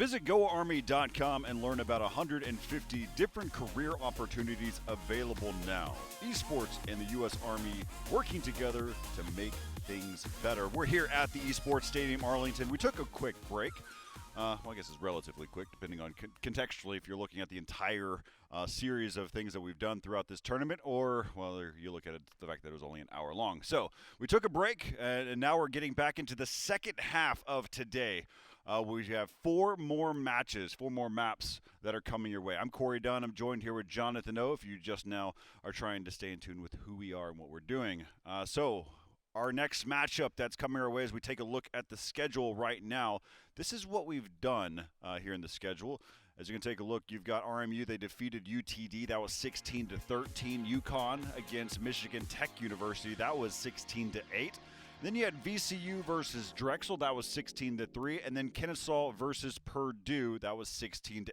Visit GoArmy.com and learn about 150 different career opportunities available now. Esports and the U.S. Army working together to make things better. We're here at the Esports Stadium, Arlington. We took a quick break. Well, I guess it's relatively quick, depending on contextually if you're looking at the entire series of things that we've done throughout this tournament, or, well, you look at it, the fact that it was only an hour long. So we took a break, and now we're getting back into the second half of today. We have four more matches, four more maps that are coming your way. I'm Corey Dunn. I'm joined here with Jonathan O. If you just now are trying to stay in tune with who we are and what we're doing. Our next matchup that's coming our way as we take a look at the schedule right now. This is what we've done here in the schedule. As you can take a look, you've got RMU. They defeated UTD. That was 16-13. UConn against Michigan Tech University. That was 16-8. Then you had VCU versus Drexel. That was 16-3. And then Kennesaw versus Purdue. That was 16-8.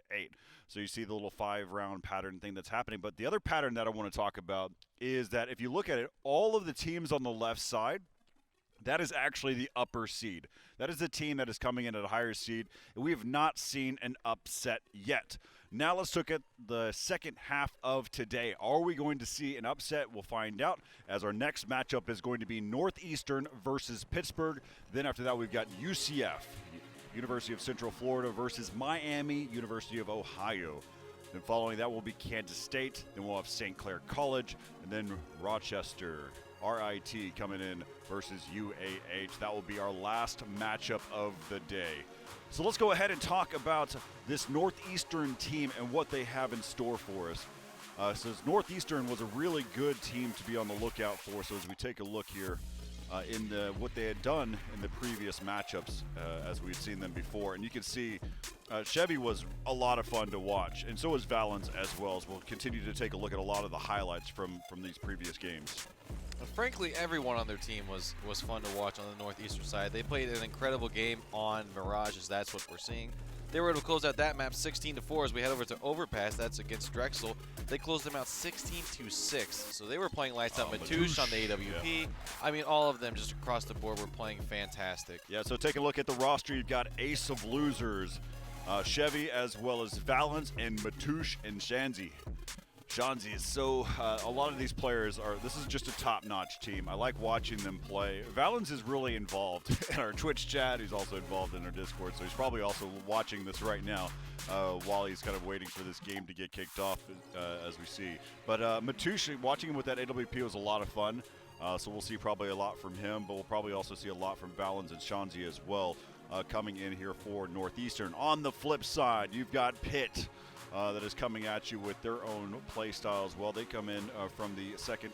So you see the little 5-round pattern thing that's happening. But the other pattern that I want to talk about is that if you look at it, all of the teams on the left side, that is actually the upper seed. That is the team that is coming in at a higher seed. And we have not seen an upset yet. Now let's look at the second half of today. Are we going to see an upset? We'll find out, as our next matchup is going to be Northeastern versus Pittsburgh. Then after that, we've got UCF, University of Central Florida versus Miami, University of Ohio. Then following that will be Kansas State. Then we'll have St. Clair College. And then Rochester, RIT, coming in versus UAH. That will be our last matchup of the day. So let's go ahead and talk about this Northeastern team and what they have in store for us. So Northeastern was a really good team to be on the lookout for. So as we take a look here in what they had done in the previous matchups as we've seen them before. And you can see Chevy was a lot of fun to watch, and so was Valens as well, as we'll continue to take a look at a lot of the highlights from these previous games. Frankly, everyone on their team was fun to watch on the Northeastern side. They played an incredible game on Mirages. That's what we're seeing. They were able to close out that map 16-4 as we head over to Overpass. That's against Drexel. They closed them out 16-6. So they were playing lights out. Matouche on the AWP. Yeah. I mean, all of them just across the board were playing fantastic. Yeah, so take a look at the roster. You've got Ace of Losers, Chevy, as well as Valens and Matouche and Shanzi. Shanzi is so, a lot of these players this is just a top-notch team. I like watching them play. Valens is really involved in our Twitch chat. He's also involved in our Discord, so he's probably also watching this right now while he's kind of waiting for this game to get kicked off as we see. But Matouche, watching him with that AWP was a lot of fun. So we'll see probably a lot from him, but we'll probably also see a lot from Valens and Shanzi as well coming in here for Northeastern. On the flip side, you've got Pitt. That is coming at you with their own play style as well. They come in from the second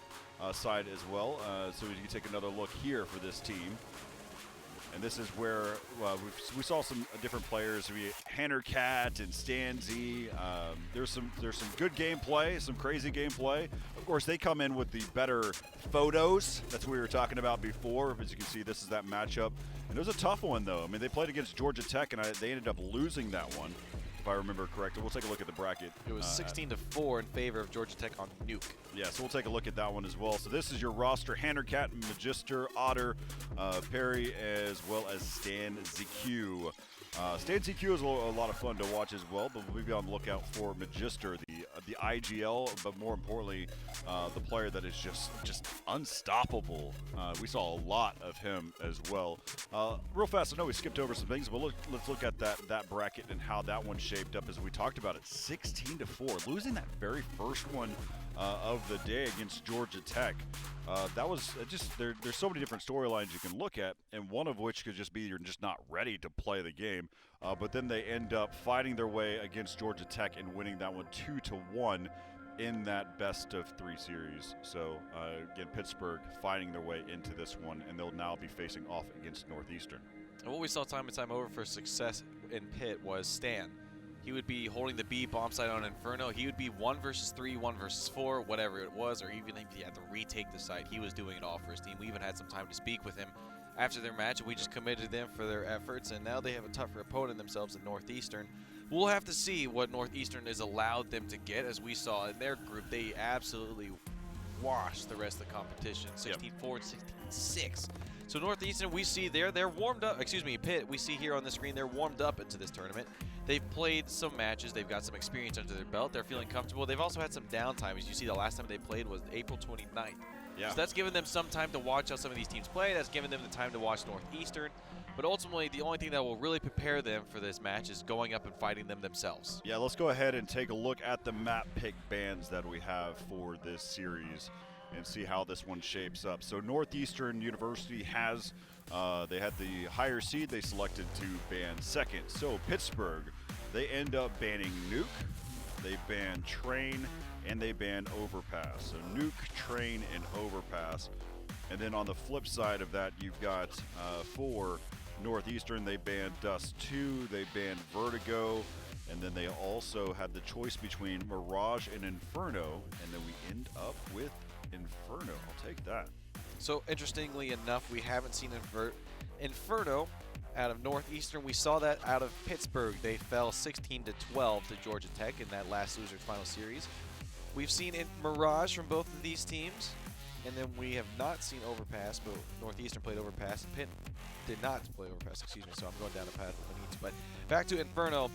side as well. So you can take another look here for this team. And this is where we saw some different players. We Hannercat and Stanzi. There's some good gameplay, some crazy gameplay. Of course, they come in with the better photos. That's what we were talking about before. As you can see, this is that matchup. And it was a tough one, though. I mean, they played against Georgia Tech, and they ended up losing that one, if I remember correctly. We'll take a look at the bracket. It was 16-4 in favor of Georgia Tech on Nuke. Yeah, so we'll take a look at that one as well. So this is your roster: Hannercat, Magister, Otter, Perry, as well as Stan ZQ. Stan ZQ is a lot of fun to watch as well, but we'll be on the lookout for Magister, the IGL, but more importantly, the player that is just unstoppable. We saw a lot of him as well. Real fast, I know we skipped over some things, but let's look at that bracket and how that one shaped up as we talked about it. 16-4, losing that very first one of the day against Georgia Tech. That was just there's so many different storylines you can look at, and one of which could just be you're just not ready to play the game. But then they end up fighting their way against Georgia Tech and winning that one 2-1 in that best-of-3 series. So, again, Pittsburgh fighting their way into this one, and they'll now be facing off against Northeastern. And what we saw time and time over for success in Pitt was Stan. He would be holding the B bomb site on Inferno. He would be 1 versus 3, 1 versus 4, whatever it was, or even if he had to retake the site, he was doing it all for his team. We even had some time to speak with him after their match, and we just commended them for their efforts, and now they have a tougher opponent themselves in Northeastern. We'll have to see what Northeastern has allowed them to get. As we saw in their group, they absolutely washed the rest of the competition, 16-4, 16-6. So Northeastern, we see there, they're warmed up, excuse me, Pitt, we see here on the screen, they're warmed up into this tournament. They've played some matches, they've got some experience under their belt, they're feeling comfortable. They've also had some downtime. As you see, the last time they played was April 29th. Yeah. So that's given them some time to watch how some of these teams play. That's given them the time to watch Northeastern. But ultimately, the only thing that will really prepare them for this match is going up and fighting them themselves. Yeah, let's go ahead and take a look at the map pick bands that we have for this series and see how this one shapes up. So Northeastern University has, they had the higher seed. They selected to ban second. So Pittsburgh, they end up banning Nuke, they ban Train, and they ban Overpass. So Nuke, Train, and Overpass. And then on the flip side of that, you've got for Northeastern, they banned Dust 2, they banned Vertigo, and then they also had the choice between Mirage and Inferno, and then we end up with Inferno. I'll take that. So interestingly enough, we haven't seen Inferno out of Northeastern. We saw that out of Pittsburgh. They fell 16-12 to Georgia Tech in that last loser's final series. We've seen Mirage from both of these teams, and then we have not seen Overpass, but Northeastern played Overpass, and Pitt did not play Overpass, excuse me, so I'm going down a path of needs. But back to Inferno.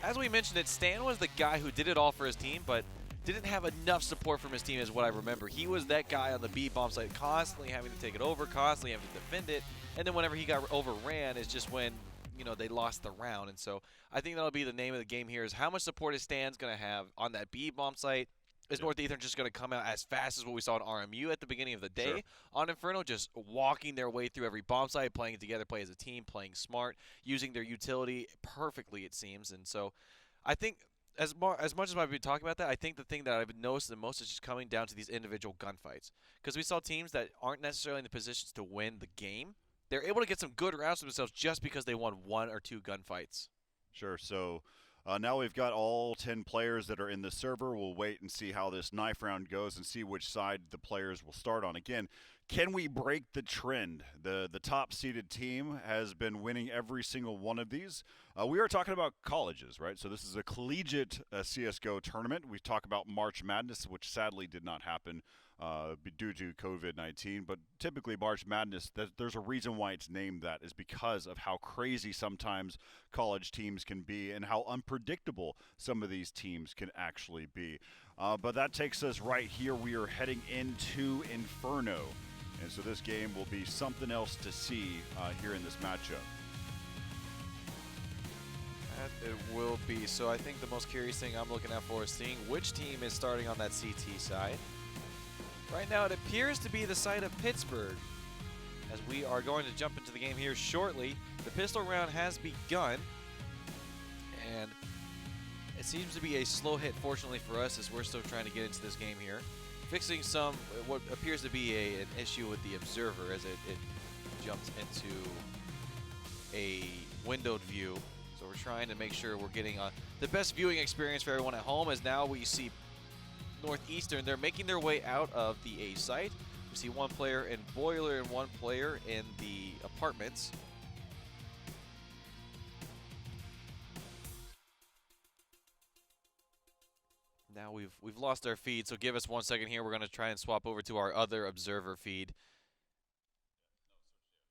As we mentioned it, Stan was the guy who did it all for his team, but didn't have enough support from his team is what I remember. He was that guy on the B bomb site, constantly having to take it over, constantly having to defend it, and then whenever he got overran is just when, you know, they lost the round. And so I think that'll be the name of the game here, is how much support is Stan's going to have on that B bomb site. Is Northeastern just going to come out as fast as what we saw in RMU at the beginning of the day? Sure. On Inferno, just walking their way through every bomb site, playing together, play as a team, playing smart, using their utility perfectly, it seems. And so I think as much as I've been talking about that, I think the thing that I've noticed the most is just coming down to these individual gunfights. Because we saw teams that aren't necessarily in the positions to win the game. They're able to get some good rounds for themselves just because they won 1 or 2 gunfights. Sure. So now we've got all 10 players that are in the server. We'll wait and see how this knife round goes and see which side the players will start on. Again, can we break the trend? The top-seeded team has been winning every single one of these. We are talking about colleges, right? So this is a collegiate CSGO tournament. We talk about March Madness, which sadly did not happen due to COVID-19. But typically March Madness, there's a reason why it's named that, is because of how crazy sometimes college teams can be and how unpredictable some of these teams can actually be. But that takes us right here. We are heading into Inferno. And so this game will be something else to see here in this matchup. That it will be. So I think the most curious thing I'm looking out for is seeing which team is starting on that CT side. Right now it appears to be the side of Pittsburgh, as we are going to jump into the game here shortly. The pistol round has begun, and it seems to be a slow hit, fortunately for us, as we're still trying to get into this game here. Fixing some, what appears to be an issue with the observer as it jumps into a windowed view. So we're trying to make sure we're getting the best viewing experience for everyone at home, as now we see Northeastern, they're making their way out of the A site. We see 1 player in Boiler and 1 player in the apartments. Now we've lost our feed, so give us 1 second here. We're going to try and swap over to our other observer feed.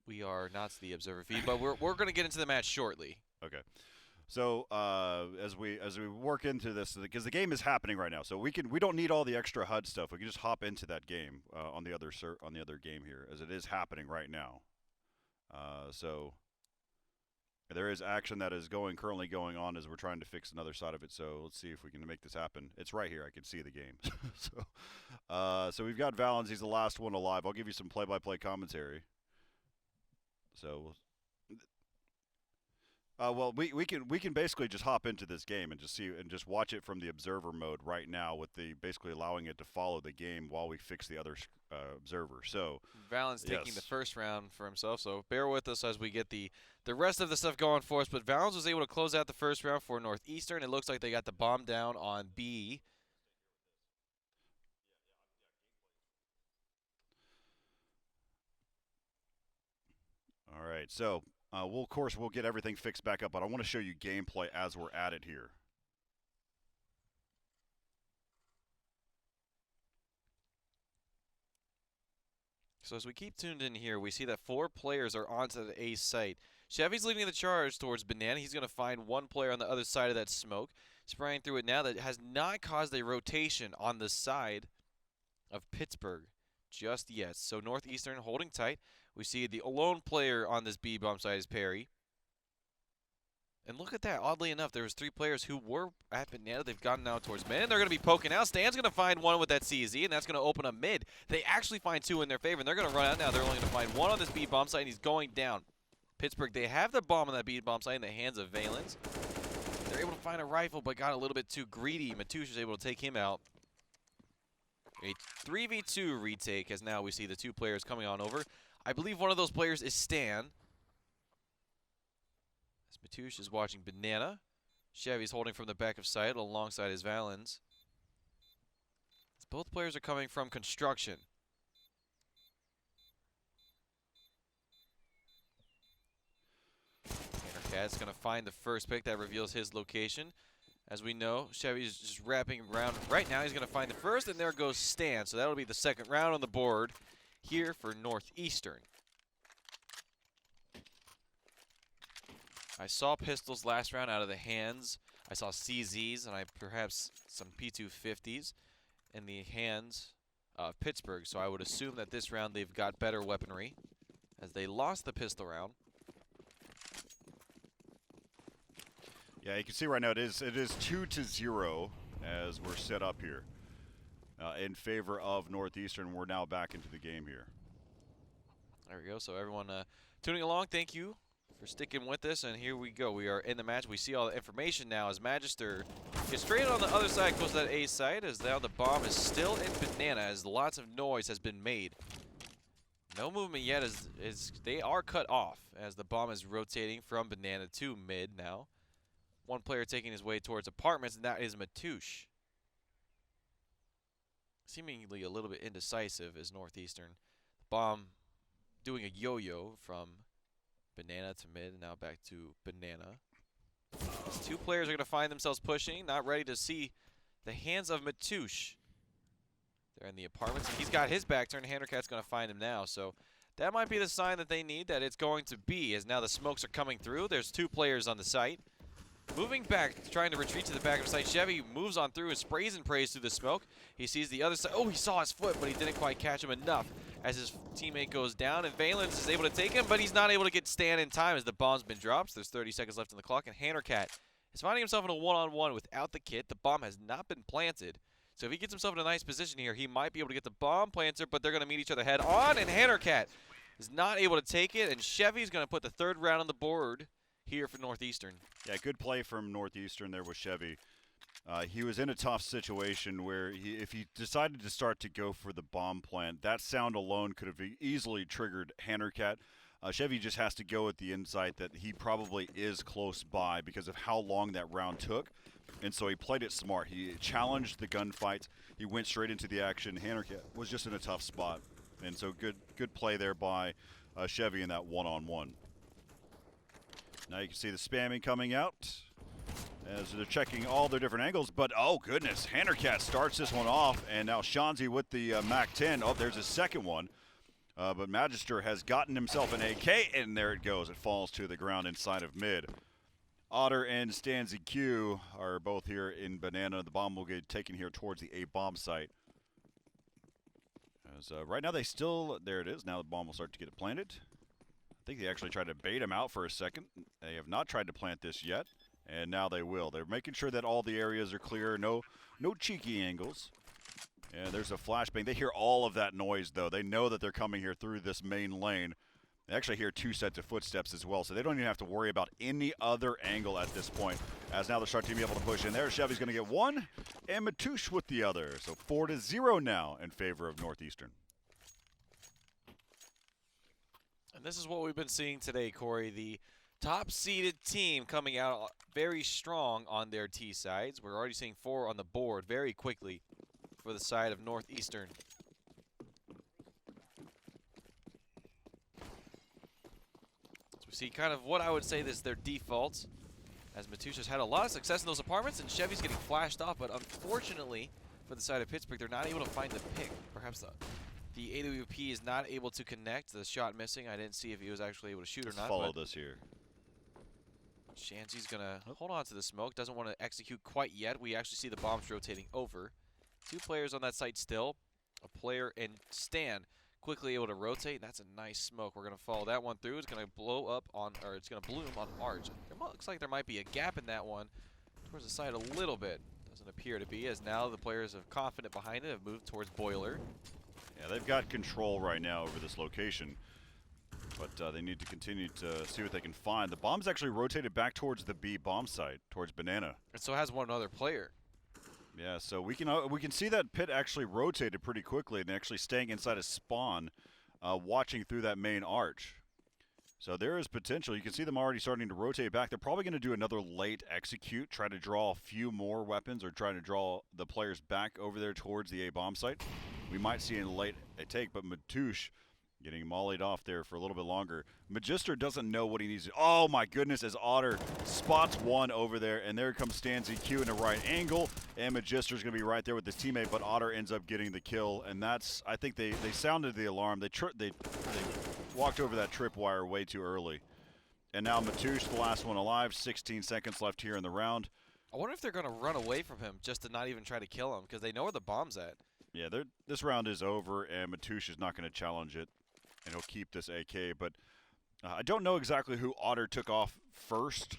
We are not the observer feed, but we're going to get into the match shortly. Okay. So as we work into this, because the game is happening right now, so we don't need all the extra HUD stuff. We can just hop into that game on the other game here, as it is happening right now. So there is action that is currently going on as we're trying to fix another side of it. So let's see if we can make this happen. It's right here. I can see the game. So we've got Valens. He's the last one alive. I'll give you some play-by-play commentary. So. Well, we can basically just hop into this game and just see and just watch it from the observer mode right now, with the basically allowing it to follow the game while we fix the other observer. So Valens taking the first round for himself. So bear with us as we get the rest of the stuff going for us. But Valens was able to close out the first round for Northeastern. It looks like they got the bomb down on B. All right, so. Of course, we'll get everything fixed back up, but I want to show you gameplay as we're at it here. So as we keep tuned in here, we see that 4 players are onto the A site. Chevy's leading the charge towards Banana. He's going to find 1 player on the other side of that smoke. Spraying through it now. That has not caused a rotation on the side of Pittsburgh just yet. So Northeastern holding tight. We see the lone player on this B bomb side is Perry. And look at that. Oddly enough, there was 3 players who were at Banana. They've gotten now towards mid, and they're going to be poking out. Stan's going to find 1 with that CZ, and that's going to open up mid. They actually find 2 in their favor, and they're going to run out now. They're only going to find 1 on this B bomb site, and he's going down. Pittsburgh, they have the bomb on that B bomb site in the hands of Valens. They're able to find a rifle, but got a little bit too greedy. Matouche is able to take him out. A 3v2 retake, as now we see the 2 players coming on over. I believe one of those players is Stan. Matouche is watching Banana. Chevy's holding from the back of sight alongside his Valens. Both players are coming from construction. Cat's going to find the first pick that reveals his location. As we know, Chevy's just wrapping around. Right now he's going to find the first, and there goes Stan. So that'll be the second round on the board here for Northeastern. I saw pistols last round out of the hands. I saw CZs and perhaps some P250s in the hands of Pittsburgh. So I would assume that this round they've got better weaponry, as they lost the pistol round. Yeah, you can see right now it is 2-0 as we're set up here in favor of Northeastern. We're now back into the game here. There we go. So everyone tuning along, thank you for sticking with us, and here we go. We are in the match. We see all the information now as Magister is straight on the other side, close to that A site, as now the bomb is still in Banana, as lots of noise has been made. No movement yet, as they are cut off, as the bomb is rotating from Banana to mid now. 1 player taking his way towards apartments, and that is Matouche. Seemingly a little bit indecisive is Northeastern. The bomb doing a yo-yo from Banana to mid, and now back to Banana. These 2 players are going to find themselves pushing, not ready to see the hands of Matouche. They're in the apartments. He's got his back turned. Handercat's going to find him now. So that might be the sign that they need, that it's going to be, as now the smokes are coming through. There's 2 players on the site. Moving back, trying to retreat to the back of the site. Chevy moves on through and sprays and prays through the smoke. He sees the other side. Oh, he saw his foot, but he didn't quite catch him enough as his teammate goes down. And Valens is able to take him, but he's not able to get Stan in time as the bomb's been dropped. So there's 30 seconds left on the clock, and Handercat is finding himself in a one-on-one without the kit. The bomb has not been planted. So if he gets himself in a nice position here, he might be able to get the bomb planter, but they're going to meet each other head on, and Handercat is not able to take it, and Chevy's going to put the 3rd round on the board here for Northeastern. Yeah, good play from Northeastern there with Chevy. He was in a tough situation where if he decided to start to go for the bomb plant, that sound alone could have easily triggered Handercat. Chevy just has to go with the insight that he probably is close by because of how long that round took. And so he played it smart. He challenged the gunfight. He went straight into the action. Handercat was just in a tough spot. And so good play there by Chevy in that one-on-one. Now you can see the spamming coming out as they're checking all their different angles. But, oh, goodness, Handercat starts this one off. And now Shanzi with the MAC-10. Oh, there's a second one. But Magister has gotten himself an AK, and there it goes. It falls to the ground inside of mid. Otter and Stanzi Q are both here in Banana. The bomb will get taken here towards the A bomb site. As, right now they still, there it is. Now the bomb will start to get planted. I think they actually tried to bait him out for a second. They have not tried to plant this yet, and now they will. They're making sure that all the areas are clear, no cheeky angles. And there's a flashbang. They hear all of that noise, though. They know that they're coming here through this main lane. They actually hear 2 sets of footsteps as well, so they don't even have to worry about any other angle at this point. As now the Shark team be able to push in there. Chevy's going to get 1, and Matouche with the other. So 4-0 now in favor of Northeastern. And this is what we've been seeing today, Corey. The top-seeded team coming out very strong on their T sides. We're already seeing 4 on the board very quickly for the side of Northeastern. So we see kind of what I would say is their defaults, as Matouche has had a lot of success in those apartments, and Chevy's getting flashed off, but unfortunately for the side of Pittsburgh, they're not able to find the pick. Perhaps The AWP is not able to connect. The shot missing. I didn't see if he was actually able to shoot or not. Follow this here. Shanzy's going to hold on to the smoke. Doesn't want to execute quite yet. We actually see the bombs rotating over. 2 players on that site still. A player and Stan quickly able to rotate. That's a nice smoke. We're going to follow that one through. It's going to blow up on, or it's going to bloom on Arch. Looks like there might be a gap in that one towards the side a little bit. Doesn't appear to be, as now the players are confident behind it have moved towards Boiler. Yeah, they've got control right now over this location, but they need to continue to see what they can find. The bomb's actually rotated back towards the B bomb site, towards Banana. And so has one other player. Yeah, so we can see that pit actually rotated pretty quickly and actually staying inside a spawn, watching through that main arch. So there is potential. You can see them already starting to rotate back. They're probably going to do another late execute, try to draw a few more weapons or try to draw the players back over there towards the A bomb site. We might see a late take, but Matouche getting mollied off there for a little bit longer. Magister doesn't know what he needs to do. Oh my goodness, as Otter spots one over there, and there comes Stanzy Q in a right angle, and Magister's going to be right there with his teammate, but Otter ends up getting the kill, and that's, I think they sounded the alarm. They walked over that tripwire way too early. And now Matouche, the last one alive, 16 seconds left here in the round. I wonder if they're going to run away from him just to not even try to kill him, because they know where the bomb's at. Yeah, this round is over, and Matouche is not going to challenge it, and he'll keep this AK. But I don't know exactly who Otter took off first,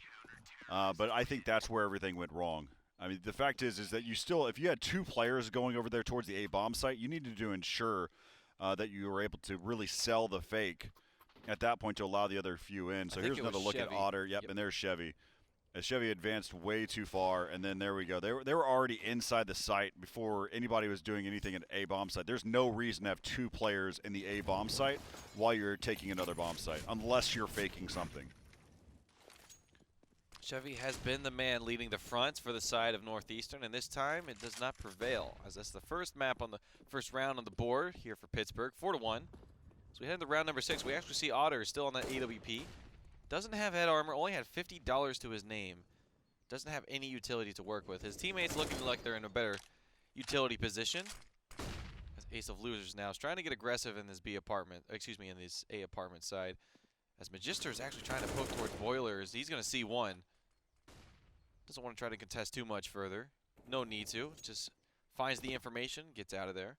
but I think that's where everything went wrong. I mean, the fact is that you still, if you had 2 players going over there towards the A bomb site, you needed to ensure that you were able to really sell the fake at that point to allow the other few in. So here's another look at Otter. Yep, and there's Chevy. As Chevy advanced way too far, and then there we go. They were already inside the site before anybody was doing anything at A bomb site. There's no reason to have 2 players in the A bomb site while you're taking another bomb site, unless you're faking something. Chevy has been the man leading the front for the side of Northeastern, and this time it does not prevail, as that's the first map on the first round on the board here for Pittsburgh, 4-1. So we head into round number 6. We actually see Otter still on that AWP. Doesn't have head armor, only had $50 to his name. Doesn't have any utility to work with. His teammates looking like they're in a better utility position. As Ace of Losers now is trying to get aggressive in this B apartment, excuse me, in this A apartment side. As Magister is actually trying to poke towards Boilers. He's going to see one. Doesn't want to try to contest too much further. No need to. Just finds the information, gets out of there.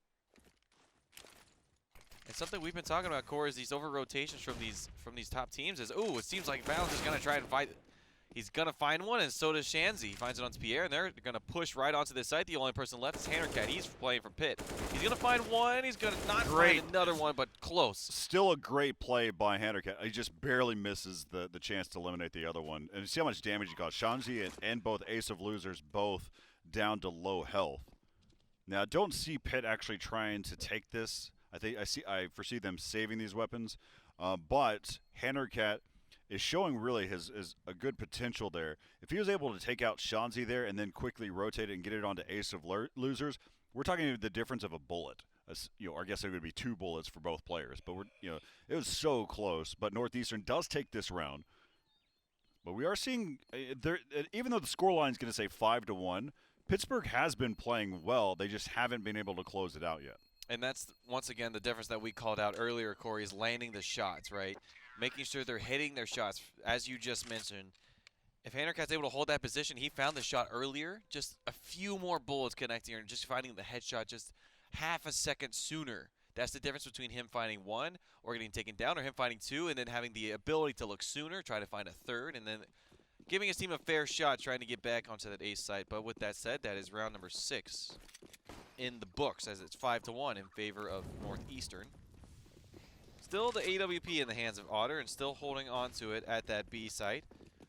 And something we've been talking about, Core, is these over rotations from these top teams. Is it seems like Valens is gonna try and fight. He's gonna find one, and so does Shanzy. He finds it onto Pierre, and they're gonna push right onto this site. The only person left is Hannercat. He's playing from pit. He's gonna find one. He's gonna not find another one, but close. Still a great play by Hannercat. He just barely misses the chance to eliminate the other one. And see how much damage he caused. Shanzy and both Ace of Losers both down to low health. Now, don't see Pitt actually trying to take this. I foresee them saving these weapons, but Hannercat is showing really his a good potential there. If he was able to take out Shanzy there and then quickly rotate it and get it onto Ace of Losers, we're talking the difference of a bullet. I guess it would be 2 bullets for both players, but it was so close. But Northeastern does take this round. But we are seeing even though the scoreline is going to say 5-1, Pittsburgh has been playing well. They just haven't been able to close it out yet. And that's, once again, the difference that we called out earlier, Corey, is landing the shots, right? Making sure they're hitting their shots, as you just mentioned. If Hannercat's able to hold that position, he found the shot earlier, just a few more bullets connecting and just finding the headshot just half a second sooner. That's the difference between him finding one or getting taken down, or him finding 2 and then having the ability to look sooner, try to find a third, and then giving his team a fair shot trying to get back onto that ace site. But with that said, that is round number 6 in the books, as it's 5-1 in favor of Northeastern. Still the AWP in the hands of Otter, and still holding on to it at that B site.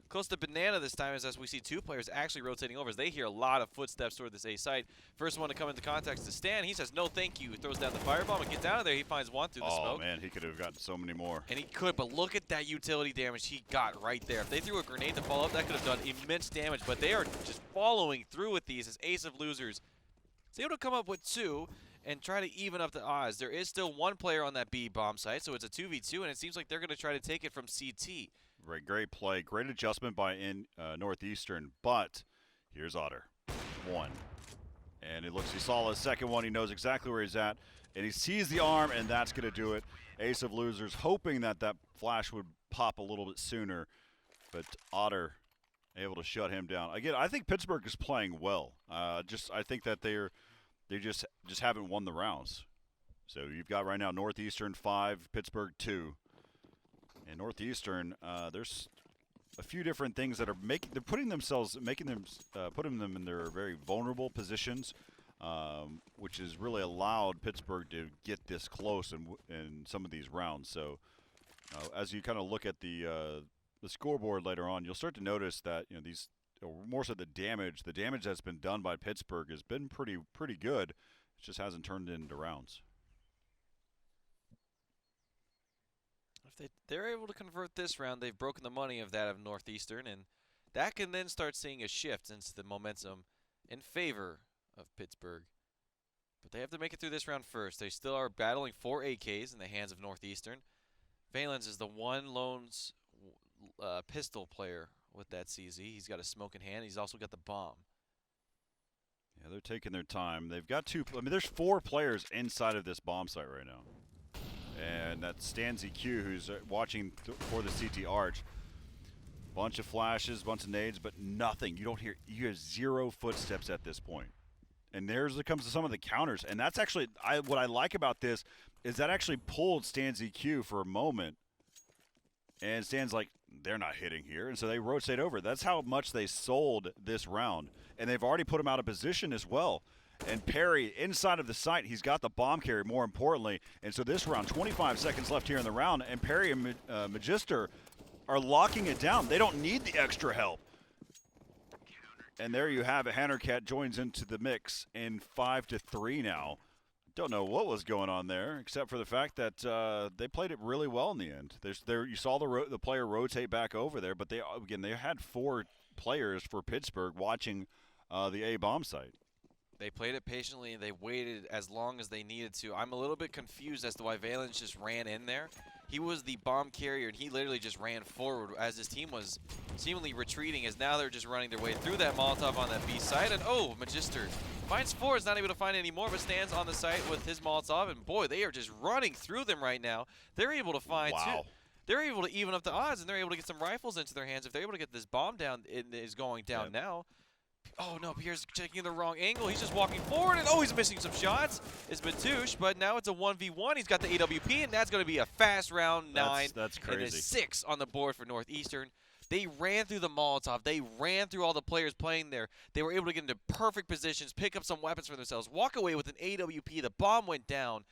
Close to Banana this time, as we see 2 players actually rotating over, as they hear a lot of footsteps toward this A site. First one to come into contact is Stan. He says no thank you. He throws down the firebomb and gets out of there. He finds one through the smoke. Oh man, he could have gotten so many more. And he could, but look at that utility damage he got right there. If they threw a grenade to follow up, that could have done immense damage, but they are just following through with these as Ace of Losers is able to come up with 2 and try to even up the odds. There is still 1 player on that B bomb site, so it's a 2v2, and it seems like they're going to try to take it from CT. Right, great play. Great adjustment by Northeastern, but here's Otter. 1. And he saw the second one. He knows exactly where he's at. And he sees the arm, and that's going to do it. Ace of losers, hoping that flash would pop a little bit sooner. But Otter able to shut him down. Again, I think Pittsburgh is playing well. I think that they just haven't won the rounds. So you've got right now Northeastern 5, Pittsburgh 2. And Northeastern, there's a few different things that are putting them in their very vulnerable positions, which has really allowed Pittsburgh to get this close in some of these rounds. So as you kind of look at the scoreboard later on, you'll start to notice that these, more so the damage that's been done by Pittsburgh has been pretty good. It just hasn't turned into rounds. If they're able to convert this round, they've broken the money of that of Northeastern, and that can then start seeing a shift into the momentum in favor of Pittsburgh. But they have to make it through this round first. They still are battling 4 AKs in the hands of Northeastern. Valens is the one lone pistol player with that CZ. He's got a smoke in hand. He's also got the bomb. Yeah, they're taking their time. They've got there's 4 players inside of this bomb site right now. And that's Stan ZQ, who's watching for the CT Arch. Bunch of flashes, bunch of nades, but nothing. You have 0 footsteps at this point. And there's it comes to some of the counters. And that's actually, what I like about this is that actually pulled Stan ZQ for a moment. And Stan's like, they're not hitting here. And so they rotate over. That's how much they sold this round. And they've already put him out of position as well. And Perry, inside of the site, he's got the bomb carry, more importantly. And so this round, 25 seconds left here in the round, and Perry and Magister are locking it down. They don't need the extra help. And there you have it. Hannercat joins into the mix in 5-3 now. Don't know what was going on there, except for the fact that they played it really well in the end. You saw the player rotate back over there, but they had 4 players for Pittsburgh watching the A bomb site. They played it patiently, and they waited as long as they needed to. I'm a little bit confused as to why Valens just ran in there. He was the bomb carrier, and he literally just ran forward as his team was seemingly retreating, as now they're just running their way through that Molotov on that B side. And, oh, Magister finds 4, is not able to find any more, but stands on the site with his Molotov. And, boy, they are just running through them right now. They're able to find two. They're able to even up the odds, and they're able to get some rifles into their hands. If they're able to get this bomb down, it is going down now. Oh, no, Pierre's checking the wrong angle. He's just walking forward, and, oh, he's missing some shots. It's Matouche, but now it's a 1v1. He's got the AWP, and that's going to be a fast round 9. That's crazy. And a 6 on the board for Northeastern. They ran through the Molotov. They ran through all the players playing there. They were able to get into perfect positions, pick up some weapons for themselves, walk away with an AWP. The bomb went down.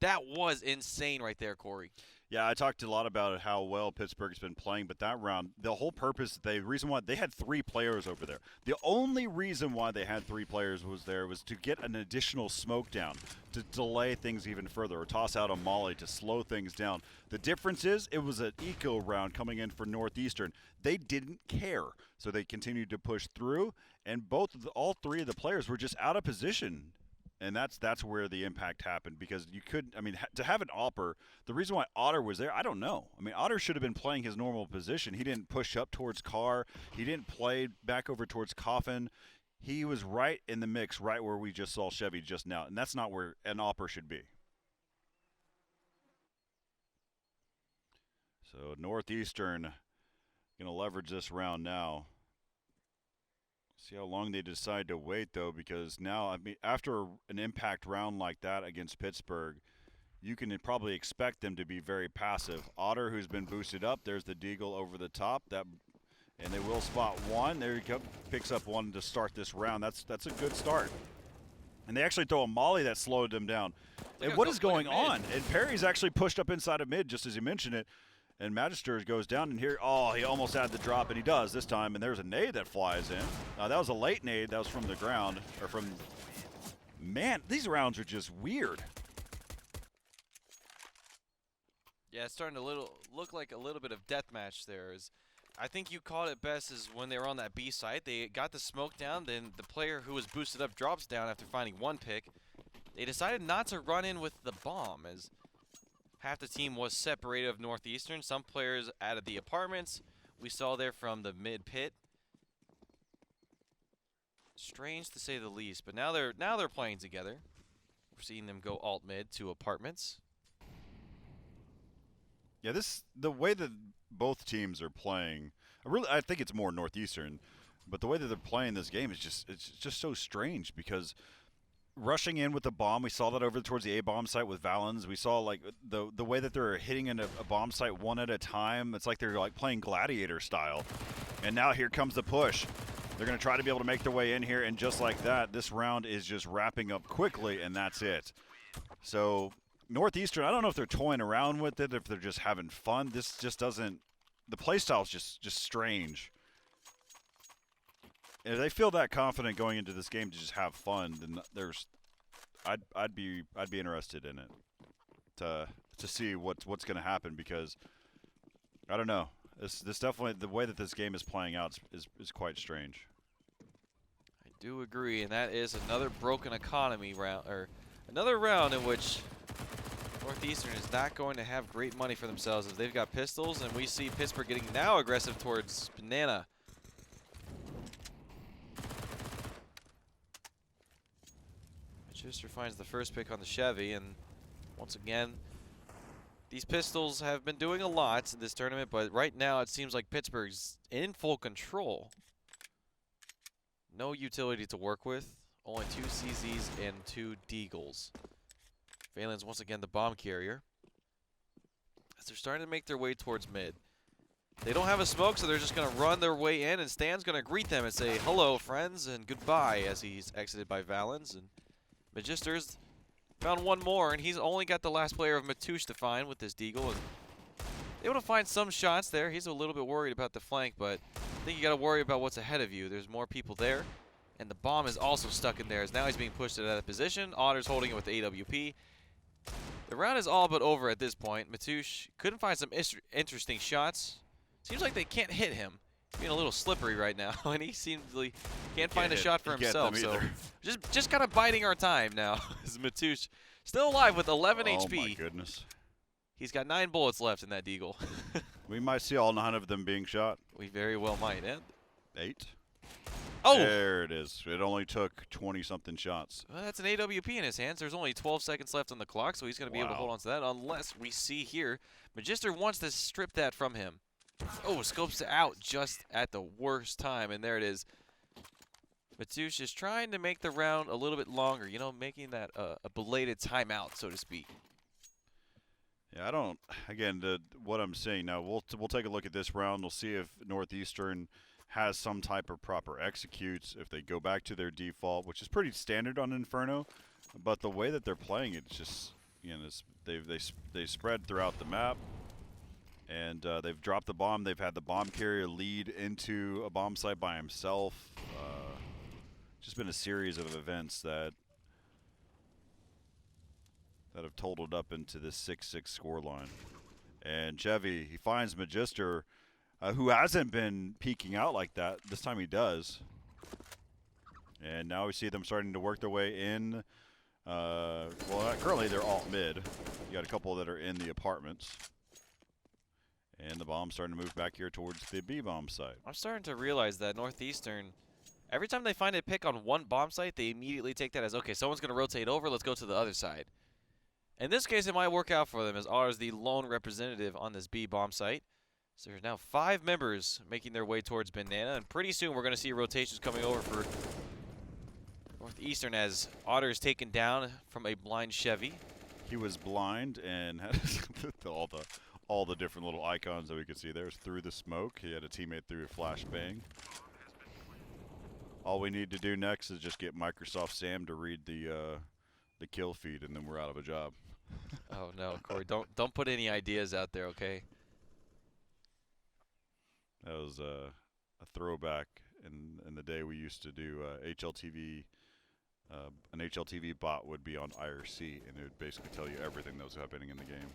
That was insane right there, Corey. Yeah, I talked a lot about how well Pittsburgh's been playing, but that round, the whole purpose, the reason why they had 3 players over there. The only reason why they had 3 players was to get an additional smoke down, to delay things even further, or toss out a molly to slow things down. The difference is it was an eco round coming in for Northeastern. They didn't care, so they continued to push through, and all 3 of the players were just out of position. And that's where the impact happened, because you couldn't, to have an Opper, the reason why Otter was there, I don't know. Otter should have been playing his normal position. He didn't push up towards Carr. He didn't play back over towards Coffin. He was right in the mix, right where we just saw Chevy just now. And that's not where an Opper should be. So Northeastern going to leverage this round now. See how long they decide to wait, though, because now, after an impact round like that against Pittsburgh, you can probably expect them to be very passive. Otter, who's been boosted up, there's the Deagle over the top, and they will spot 1. There he picks up 1 to start this round. That's a good start. And they actually throw a molly that slowed them down. And what is going on? And Perry's actually pushed up inside of mid, just as you mentioned it. And Magister goes down, and here, he almost had the drop, and he does this time. And there's a nade that flies in. That was a late nade. That was from the ground, or from. Man, these rounds are just weird. Yeah, it's starting to look like a little bit of deathmatch there. I think you called it best is when they were on that B site. They got the smoke down, then the player who was boosted up drops down after finding 1 pick. They decided not to run in with the bomb, as half the team was separated of Northeastern. Some players out of the apartments we saw there from the mid pit. Strange to say the least, but now they're playing together. We're seeing them go alt mid to apartments. Yeah, the way that both teams are playing, I think it's more Northeastern, but the way that they're playing this game is it's just so strange because rushing in with the bomb, we saw that over towards the A bomb site with Valens. We saw like the way that they're hitting in a bomb site one at a time. It's like they're like playing gladiator style. And now here comes the push. They're going to try to be able to make their way in here, and just like that, this round is just wrapping up quickly, and that's it. So Northeastern, I don't know if they're toying around with it, if they're just having fun. This just doesn't – the play style is just strange. If they feel that confident going into this game to just have fun, then I'd be interested in it to see what's going to happen, because I don't know. This definitely, the way that this game is playing out is quite strange. I do agree, and that is another broken economy round, or another round in which Northeastern is not going to have great money for themselves as they've got pistols, and we see Pittsburgh getting now aggressive towards Banana. Manchester finds the first pick on the Chevy, and once again, these pistols have been doing a lot in this tournament, but right now it seems like Pittsburgh's in full control. No utility to work with, only 2 CZs and 2 Deagles. Valen's once again the bomb carrier, as they're starting to make their way towards mid. They don't have a smoke, so they're just going to run their way in, and Stan's going to greet them and say, hello, friends, and goodbye, as he's exited by Valens. And Magister's found one more, and he's only got the last player of Matouche to find with this Deagle. And able to find some shots there. He's a little bit worried about the flank, but I think you got to worry about what's ahead of you. There's more people there, and the bomb is also stuck in there, as now he's being pushed out of position. Otter's holding it with the AWP. The round is all but over at this point. Matouche couldn't find some interesting shots. Seems like they can't hit him. He's being a little slippery right now, and he seems like can't find a shot for himself. So just kind of biding our time now. As Matouche still alive with 11 HP. Oh my goodness. He's got 9 bullets left in that Deagle. We might see all 9 of them being shot. We very well might. And 8. oh! There it is. It only took 20-something shots. Well, that's an AWP in his hands. There's only 12 seconds left on the clock, so he's going to be able to hold on to that, unless we see here Magister wants to strip that from him. Oh, scopes out just at the worst time, and there it is. Matouche is trying to make the round a little bit longer, you know, making that a belated timeout, so to speak. Yeah, I don't. Again, what I'm saying now, we'll take a look at this round. We'll see if Northeastern has some type of proper executes, if they go back to their default, which is pretty standard on Inferno. But the way that they're playing it, it's just, you know, they spread throughout the map. And they've dropped the bomb. They've had the bomb carrier lead into a bomb site by himself. Just been a series of events that have totaled up into this 6-6 scoreline. And Chevy, he finds Magister, who hasn't been peeking out like that. This time he does. And now we see them starting to work their way in. Well, currently they're alt mid. You got a couple that are in the apartments. And the bomb's starting to move back here towards the B bomb site. I'm starting to realize that Northeastern, every time they find a pick on one bomb site, they immediately take that as, okay, someone's going to rotate over, let's go to the other side. In this case, it might work out for them, as R is the lone representative on this B bomb site. So there's now 5 members making their way towards Banana, and pretty soon we're going to see rotations coming over for Northeastern as Otter is taken down from a blind Chevy. He was blind and had all the different little icons that we could see there. Through the smoke. He had a teammate through a flashbang. All we need to do next is just get Microsoft Sam to read the kill feed, and then we're out of a job. Oh no, Corey! Don't put any ideas out there, okay? That was a throwback in the day we used to do HLTV. An HLTV bot would be on IRC, and it would basically tell you everything that was happening in the game.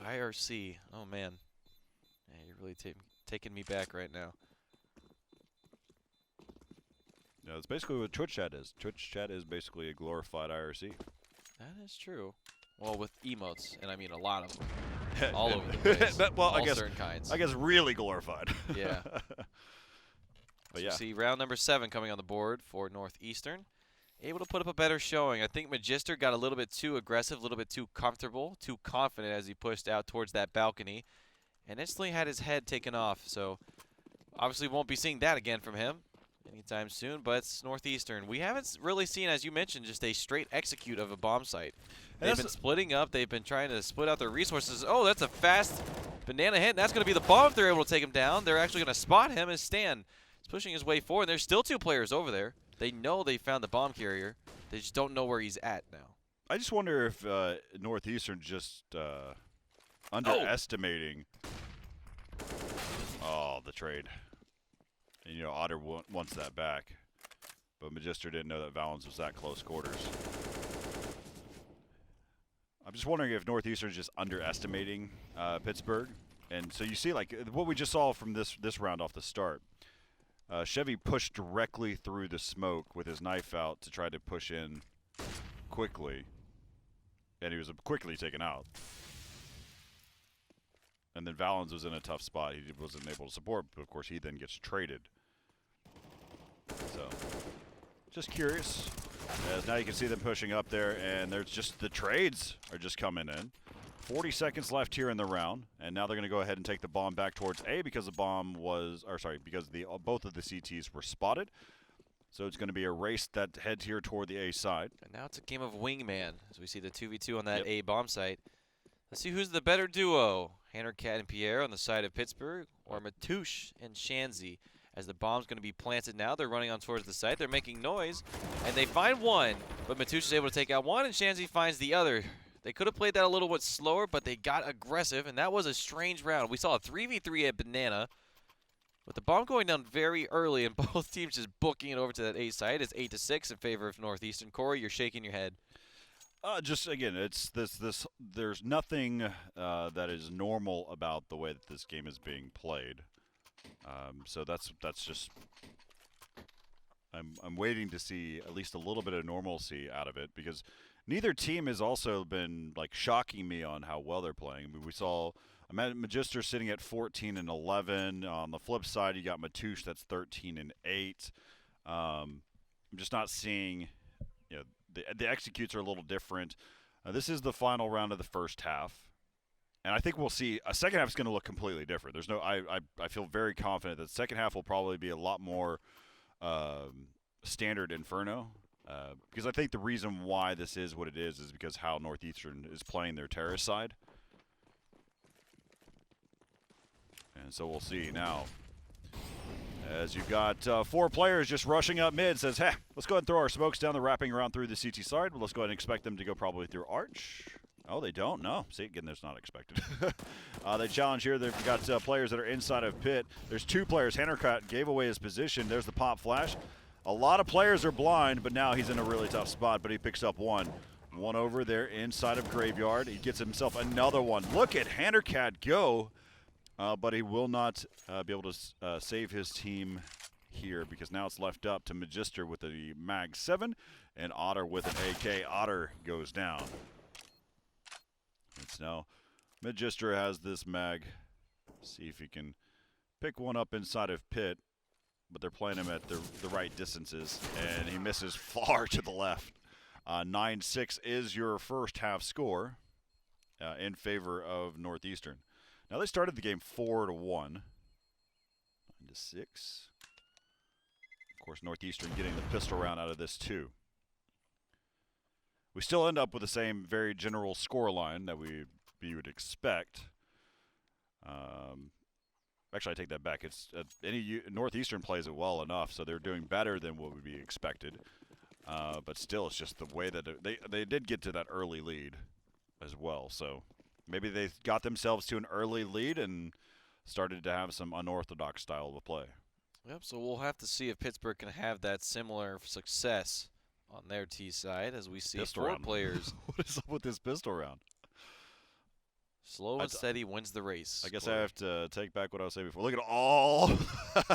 IRC. Oh man, yeah, you're really taking me back right now. Yeah, that's basically what Twitch chat is. Twitch chat is basically a glorified IRC. That is true. Well, with emotes, and I mean a lot of them, all over the place. Well, all certain kinds. I guess really glorified. Yeah. But So yeah. you see round number 7 coming on the board for Northeastern. Able to put up a better showing. I think Magister got a little bit too aggressive, a little bit too comfortable, too confident as he pushed out towards that balcony, and instantly had his head taken off. So obviously won't be seeing that again from him anytime soon, but it's Northeastern. We haven't really seen, as you mentioned, just a straight execute of a bomb site. They've been splitting up. They've been trying to split out their resources. Oh, that's a fast banana hit. That's going to be the bomb if they're able to take him down. They're actually going to spot him as Stan is pushing his way forward. There's still 2 players over there. They know they found the bomb carrier. They just don't know where he's at now. I just wonder if Northeastern just underestimating. Oh, the trade. And, you know, Otter wants that back. But Magister didn't know that Valens was that close quarters. I'm just wondering if Northeastern is just underestimating Pittsburgh. And so you see, like, what we just saw from this round off the start. Chevy pushed directly through the smoke with his knife out to try to push in quickly. And he was quickly taken out. And then Valens was in a tough spot. He wasn't able to support, but of course he then gets traded. So, just curious. As now you can see them pushing up there, and there's just the trades are just coming in. 40 seconds left here in the round, and now they're going to go ahead and take the bomb back towards A because the bomb was, or sorry, because both of the CTs were spotted. So it's going to be a race that heads here toward the A side. And now it's a game of wingman as we see the 2v2 on that A bomb site. Let's see who's the better duo. Hannercat and Pierre on the side of Pittsburgh, or Matouche and Shanzi. As the bomb's going to be planted now, they're running on towards the site. They're making noise, and they find one, but Matouche is able to take out one, and Shanzi finds the other. They could have played that a little bit slower, but they got aggressive, and that was a strange round. We saw a 3v3 at Banana, with the bomb going down very early, and both teams just booking it over to that A site. It's 8-6 in favor of Northeastern. Corey, you're shaking your head. Just again, it's this. There's nothing that is normal about the way that this game is being played. So that's just. I'm waiting to see at least a little bit of normalcy out of it because neither team has also been like shocking me on how well they're playing. I mean, we saw Magister sitting at 14 and 11. On the flip side, you got Matouche that's 13 and 8. I'm just not seeing. You know, the executes are a little different. This is the final round of the first half, and I think we'll see a second half is going to look completely different. There's no, I feel very confident that the second half will probably be a lot more standard Inferno, because I think the reason why this is what it is because how Northeastern is playing their terrorist side, and so we'll see now. As you've got 4 players just rushing up mid, says, hey, let's go ahead and throw our smokes down. They're wrapping around through the CT side. Well, let's go ahead and expect them to go probably through Arch. Oh, they don't? No. See, again, that's not expected. They challenge here. They've got players that are inside of pit. There's 2 players. Hannercat gave away his position. There's the pop flash. A lot of players are blind, but now he's in a really tough spot, but he picks up one. One over there inside of Graveyard. He gets himself another one. Look at Hannercat go. But he will not be able to save his team here because now it's left up to Magister with a Mag 7 and Otter with an AK. Otter goes down. It's now Magister has this Mag. See if he can pick one up inside of pit, but they're playing him at the right distances, and he misses far to the left. 9-6 is your first half score in favor of Northeastern. Now they started the game 4-1, 9-6. Of course, Northeastern getting the pistol round out of this too. We still end up with the same very general score line that we would expect. Actually, I take that back. It's Northeastern plays it well enough, so they're doing better than what would be expected. But still, it's just the way that they did get to that early lead as well. So. Maybe they got themselves to an early lead and started to have some unorthodox style of play. Yep, so we'll have to see if Pittsburgh can have that similar success on their T side as we see pistol 4 round. Players. What is up with this pistol round? Slow and steady wins the race. I guess I have to take back what I was saying before. Look at all.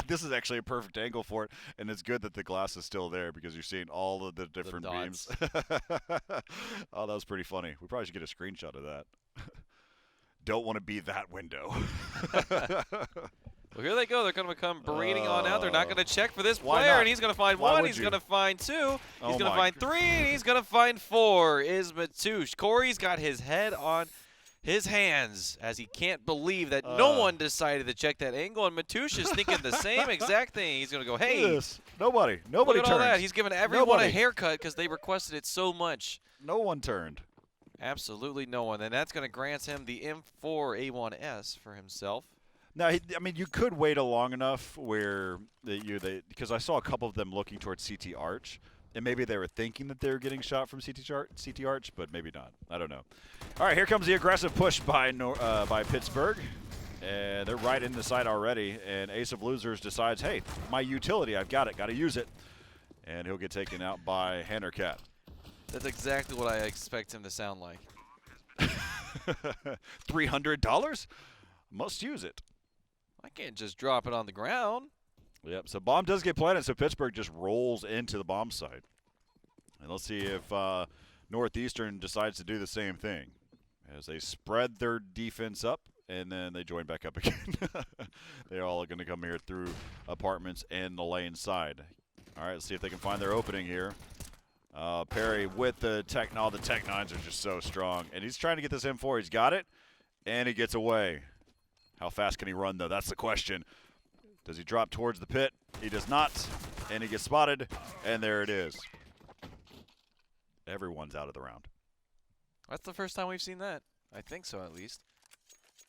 This is actually a perfect angle for it, and it's good that the glass is still there because you're seeing all of the different beams. Oh, that was pretty funny. We probably should get a screenshot of that. Don't want to be that window. Well, here they go. They're going to come parading on out. They're not going to check for this Why player, not? and he's going to find Why one. would He's you? going to find two. He's Oh going to my find three, and he's going to find four. Is Matoush. Corey's got his head on his hands as he can't believe that no one decided to check that angle, and Matoush is thinking the same exact thing. He's going to go, hey, Look at this. Nobody look at turns. all that. He's giving everyone Nobody. a haircut because they requested it so much. No one turned. Absolutely no one. And that's going to grant him the M4 A1S for himself. Now, I mean, you could wait long enough where because I saw a couple of them looking towards CT Arch, and maybe they were thinking that they were getting shot from CT Arch, but maybe not. I don't know. All right, here comes the aggressive push by Pittsburgh, and they're right in the side already. And Ace of Losers decides, hey, my utility, I've got it, got to use it, and he'll get taken out by Hannercat. That's exactly what I expect him to sound like. $300? Must use it. I can't just drop it on the ground. Yep, so bomb does get planted, so Pittsburgh just rolls into the bomb site. And let's see if Northeastern decides to do the same thing as they spread their defense up, and then they join back up again. They're all going to come here through apartments and the lane side. All right, let's see if they can find their opening here. Perry with the Tech. No, the Tech 9s are just so strong. And he's trying to get this M4. He's got it, and he gets away. How fast can he run, though? That's the question. Does he drop towards the pit? He does not, and he gets spotted, and there it is. Everyone's out of the round. That's the first time we've seen that. I think so, at least.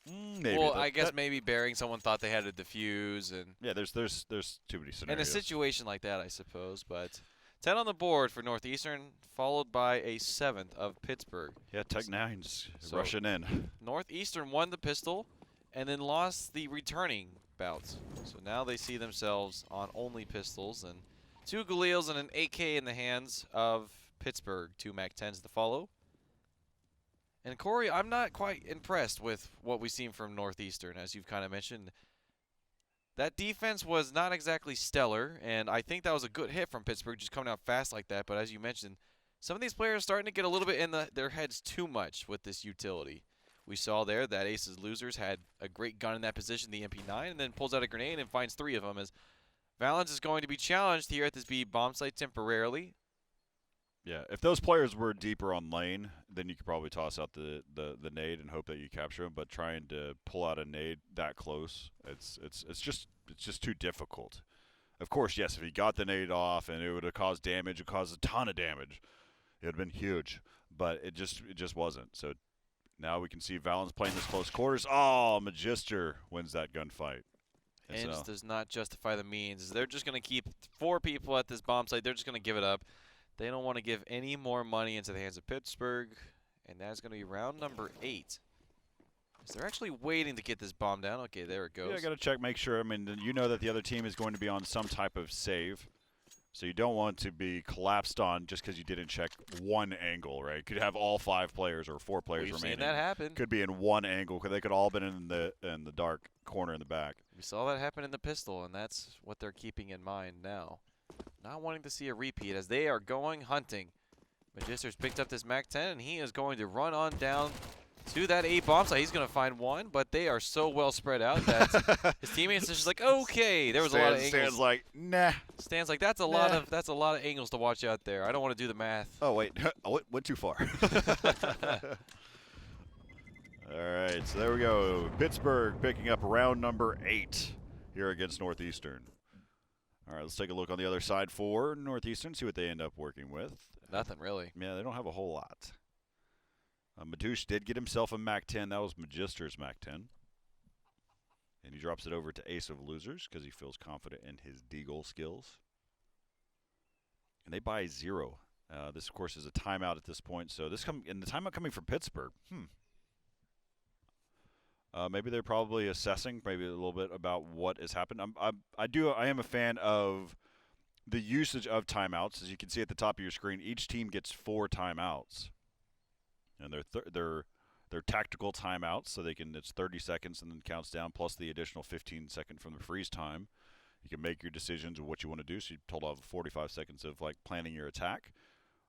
Maybe. Well, I guess maybe Bearing, someone thought they had to defuse. And yeah, there's too many scenarios. in a situation like that, I suppose. But 10 on the board for Northeastern, followed by a 7th of Pittsburgh. Yeah, Tech 9's rushing in. Northeastern won the pistol and then lost the returning bout. So now they see themselves on only pistols, and 2 Galils and an AK in the hands of Pittsburgh. 2 MAC-10s to follow. And Corey, I'm not quite impressed with what we've seen from Northeastern, as you've kind of mentioned. That defense was not exactly stellar, and I think that was a good hit from Pittsburgh, just coming out fast like that. But as you mentioned, some of these players are starting to get a little bit in their heads too much with this utility. We saw there that Aces Losers had a great gun in that position, the MP9, and then pulls out a grenade and finds 3 of them, as Valens is going to be challenged here at this B bomb site temporarily. Yeah, if those players were deeper on lane, then you could probably toss out the nade and hope that you capture them. But trying to pull out a nade that close, it's just too difficult. Of course, yes, if he got the nade off and it would have caused damage, it caused a ton of damage. It would have been huge, but it just wasn't. So now we can see Valens playing this close quarters. Oh, Magister wins that gunfight. Ends does not justify the means. They're just going to keep 4 people at this bomb site. They're just going to give it up. They don't want to give any more money into the hands of Pittsburgh, and that's going to be round number 8. So they're actually waiting to get this bomb down. Okay, there it goes. Yeah, I got to check, make sure. I mean, you know that the other team is going to be on some type of save, so you don't want to be collapsed on just because you didn't check one angle, right? You could have all 5 players or 4 players remaining. We've seen that happen. Could be in one angle because they could all been in the dark corner in the back. We saw that happen in the pistol, and that's what they're keeping in mind now. Not wanting to see a repeat as they are going hunting. Magister's picked up this MAC-10, and he is going to run on down to that A bomb site. He's going to find one, but they are so well spread out that his teammates are just like, okay. There was a lot of angles. Stands like, nah. Stands like, that's a lot of angles to watch out there. I don't want to do the math. Oh wait, I went too far. All right, so there we go. Pittsburgh picking up round number 8 here against Northeastern. All right, let's take a look on the other side for Northeastern, see what they end up working with. Nothing, really. Yeah, they don't have a whole lot. Matoush did get himself a MAC-10. That was Magister's MAC-10. And he drops it over to Ace of Losers because he feels confident in his deagle skills. And they buy 0. This, of course, is a timeout at this point. So this and the timeout coming from Pittsburgh. Maybe they're probably assessing maybe a little bit about what has happened. I am a fan of the usage of timeouts. As you can see at the top of your screen, each team gets 4 timeouts, and they're tactical timeouts, so it's 30 seconds and then counts down plus the additional 15 second from the freeze time. You can make your decisions of what you want to do. So you total have 45 seconds of like planning your attack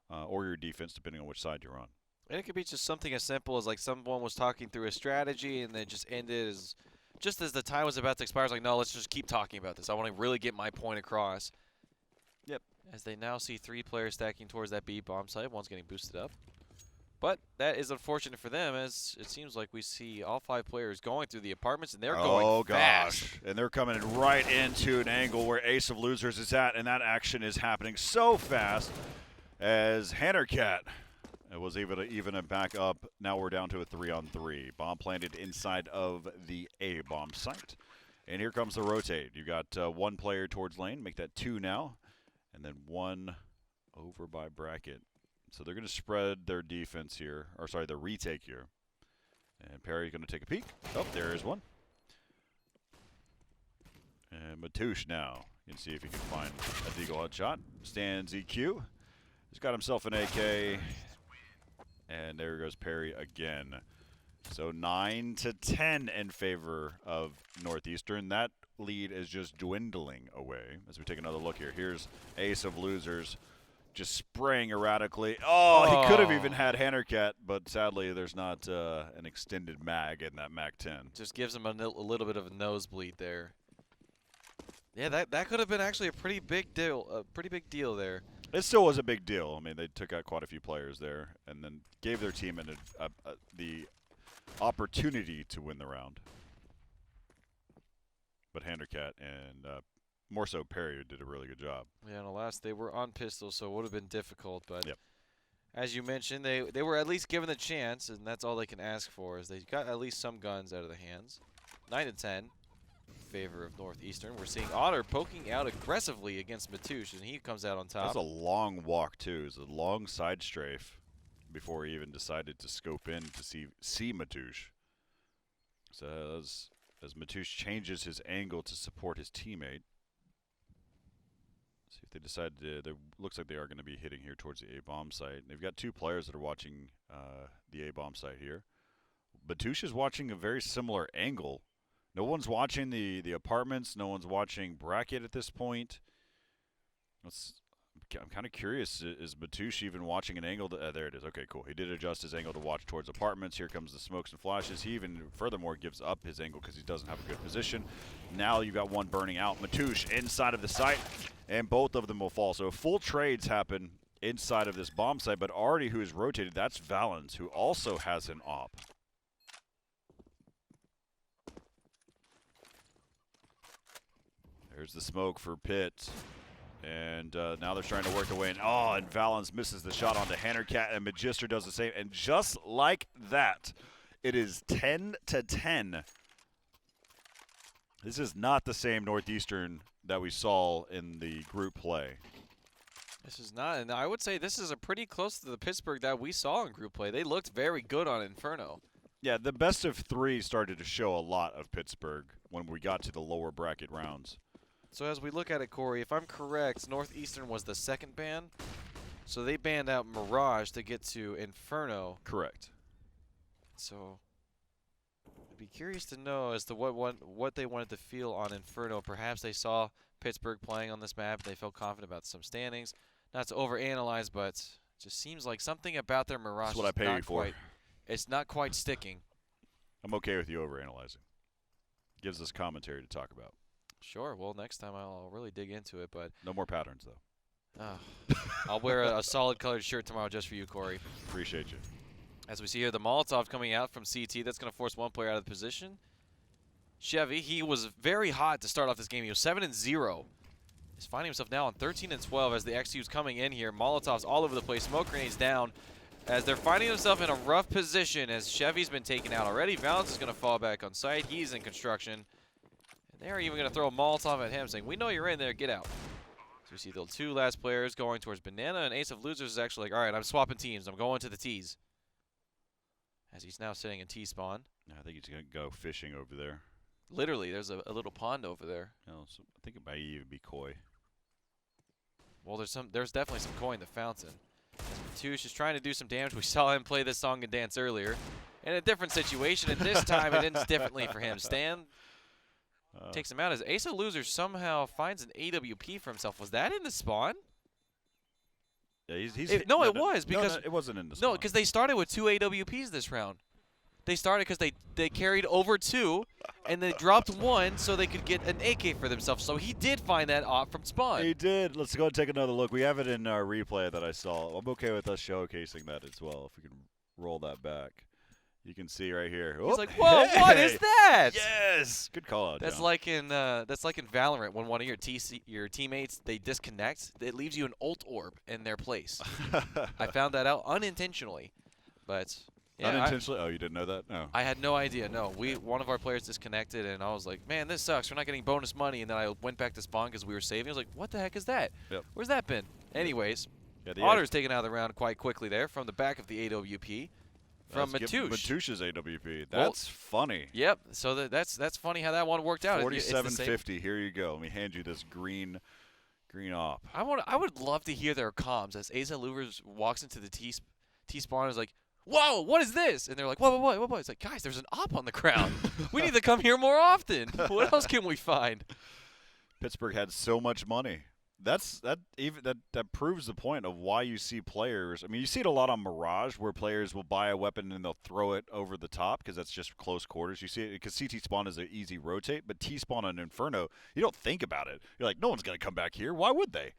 or your defense, depending on which side you're on. And it could be just something as simple as like someone was talking through a strategy and then just ended as just as the time was about to expire, I was like, no, let's just keep talking about this. I want to really get my point across. Yep. As they now see 3 players stacking towards that B bomb site. One's getting boosted up. But that is unfortunate for them, as it seems like we see all 5 players going through the apartments, and they're going fast. And they're coming right into an angle where Ace of Losers is at, and that action is happening so fast as Hannercat was even a back up. Now we're down to a 3-on-3. Bomb planted inside of the A bomb site. And here comes the rotate. You got 1 player towards lane, make that 2 now, and then 1 over by bracket. So they're going to spread their defense here, or sorry, the retake here. And Perry's going to take a peek. Oh, there is one. And Matouche now. You can see if he can find a deagle headshot. Stands EQ. He's got himself an AK. And there goes Perry again. So 9-10 in favor of Northeastern. That lead is just dwindling away as we take another look here. Here's Ace of Losers. Just spraying erratically. Oh, he could have even had Hannercat, but sadly there's not an extended mag in that Mag 10. Just gives him a little bit of a nosebleed there. Yeah, that could have been actually a pretty big deal there. It still was a big deal. I mean, they took out quite a few players there and then gave their team the opportunity to win the round. But Hannercat and more so Perry did a really good job. Yeah, and alas, they were on pistol, so it would have been difficult. But yep. As you mentioned, they were at least given the chance, and that's all they can ask for, is they got at least some guns out of the hands. 9-10 in favor of Northeastern. We're seeing Otter poking out aggressively against Matouche, and he comes out on top. That's a long walk, too. It's a long side strafe before he even decided to scope in to see Matouche. So as Matouche changes his angle to support his teammate. See if they decide to. Looks like they are going to be hitting here towards the A-bomb site. They've got 2 players that are watching the A-bomb site here. Matouche is watching a very similar angle. No one's watching the apartments. No one's watching bracket at this point. I'm kind of curious. Is Matouche even watching an angle? There it is. Okay, cool. He did adjust his angle to watch towards apartments. Here comes the smokes and flashes. He even furthermore gives up his angle because he doesn't have a good position. Now you've got one burning out. Matouche inside of the site, and both of them will fall. So full trades happen inside of this bomb site, but already who is rotated, that's Valens, who also has an op. There's the smoke for Pitt. And now they're trying to work their way in. Oh, and Valens misses the shot onto Hannercat, and Magister does the same. And just like that, it is 10-10. This is not the same Northeastern that we saw in the group play. This is not, and I would say this is a pretty close to the Pittsburgh that we saw in group play. They looked very good on Inferno. Yeah, the best of 3 started to show a lot of Pittsburgh when we got to the lower bracket rounds. So as we look at it, Corey, if I'm correct, Northeastern was the second ban. So they banned out Mirage to get to Inferno. Correct. So I'd be curious to know as to what they wanted to feel on Inferno. Perhaps they saw Pittsburgh playing on this map. They felt confident about some standings. Not to overanalyze, but it just seems like something about their Mirage. That's what I pay you for. It's not quite sticking. I'm okay with you overanalyzing. Gives us commentary to talk about. Sure. Well, next time I'll really dig into it, but no more patterns though. I'll wear a solid colored shirt tomorrow just for you, Corey. Appreciate you. As we see here, the Molotov coming out from CT. That's going to force one player out of the position. Chevy, he was very hot to start off this game. He was 7-0. He's finding himself now on 13-12 as the XQ's coming in here. Molotovs all over the place. Smoke grenades down as they're finding themselves in a rough position as Chevy's been taken out already. Valens is going to fall back on site. He's in construction. They're even going to throw a Molotov at him, saying, we know you're in there, get out. So we see the 2 last players going towards Banana, and Ace of Losers is actually like, all right, I'm swapping teams. I'm going to the T's. As he's now sitting in T-spawn. I think he's going to go fishing over there. Literally, there's a little pond over there. No, so I think it might even be koi. Well, there's definitely some koi in the fountain. Matouche is trying to do some damage. We saw him play this song and dance earlier. In a different situation, and this time it ends differently for him. Stan takes him out as Ace of Losers somehow finds an AWP for himself. Was that in the spawn? Yeah, it was because it wasn't in the spawn. No, because they started with 2 AWPs this round. They started because they carried over 2, and they dropped one so they could get an AK for themselves. So he did find that off from spawn. He did. Let's go and take another look. We have it in our replay that I saw. I'm okay with us showcasing that as well. If we can roll that back. You can see right here. He's like, whoa, what is that? Yes. Good call out, That's John. like in Valorant when one of your teammates, they disconnect. It leaves you an ult orb in their place. I found that out unintentionally. But yeah, unintentionally? Oh, you didn't know that? No. I had no idea. No, one of our players disconnected, and I was like, man, this sucks. We're not getting bonus money. And then I went back to spawn because we were saving. I was like, what the heck is that? Yep. Where's that been? Anyways, Yeah, Otter's taken out of the round quite quickly there from the back of the AWP. From Matoush. Matoush's AWP. That's funny. Yep. So that's funny how that one worked out. 4750. Here you go. Let me hand you this green op. I would love to hear their comms as Asa Louvers walks into the T spawn and is like, whoa, what is this? And they're like, what? It's like, guys, there's an op on the ground. We need to come here more often. What else can we find? Pittsburgh had so much money. That proves the point of why you see players. I mean, you see it a lot on Mirage where players will buy a weapon and they'll throw it over the top because that's just close quarters. You see it because CT spawn is an easy rotate, but T spawn on Inferno, you don't think about it. You're like, no one's gonna come back here. Why would they?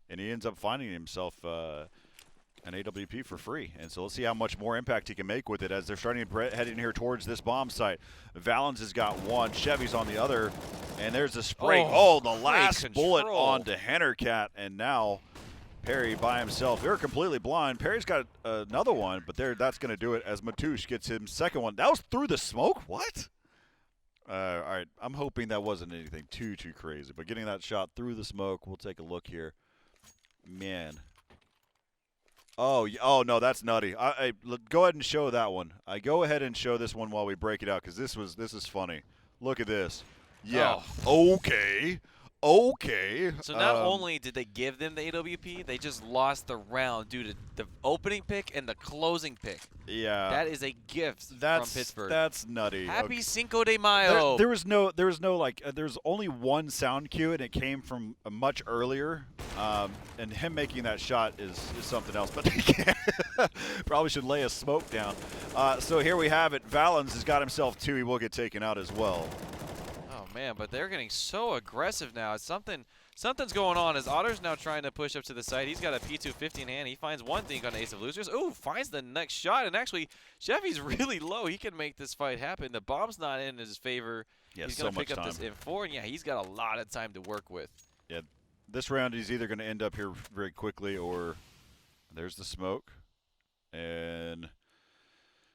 And he ends up finding himself an AWP for free. And so let's see how much more impact he can make with it as they're starting to head in here towards this bomb site. Valens has got one, Chevy's on the other, and there's a spray. Oh, the last bullet onto Hennercat, and now Perry by himself. They're completely blind. Perry's got another one, but that's going to do it as Matoush gets him second one. That was through the smoke? What? All right, I'm hoping that wasn't anything too crazy, but getting that shot through the smoke, we'll take a look here. Man. Oh no, that's nutty. Go ahead and show that one. I go ahead and show this one while we break it out because this is funny. Look at this. Yeah. Oh. Okay. So not only did they give them the AWP, they just lost the round due to the opening pick and the closing pick. Yeah. That is a gift from Pittsburgh. That's nutty. Happy Cinco de Mayo. There was only one sound cue, and it came from much earlier. And him making that shot is something else. But probably should lay a smoke down. So here we have it. Valens has got himself two. He will get taken out as well. Man, but they're getting so aggressive now. Something's going on as Otter's now trying to push up to the site. He's got a P250 in hand. He finds one thing on Ace of Losers. Ooh, finds the next shot. And actually, Chevy's really low. He can make this fight happen. The bomb's not in his favor. Yeah, he's going to pick up this M4. And, yeah, he's got a lot of time to work with. Yeah, this round he's either going to end up here very quickly or there's the smoke. And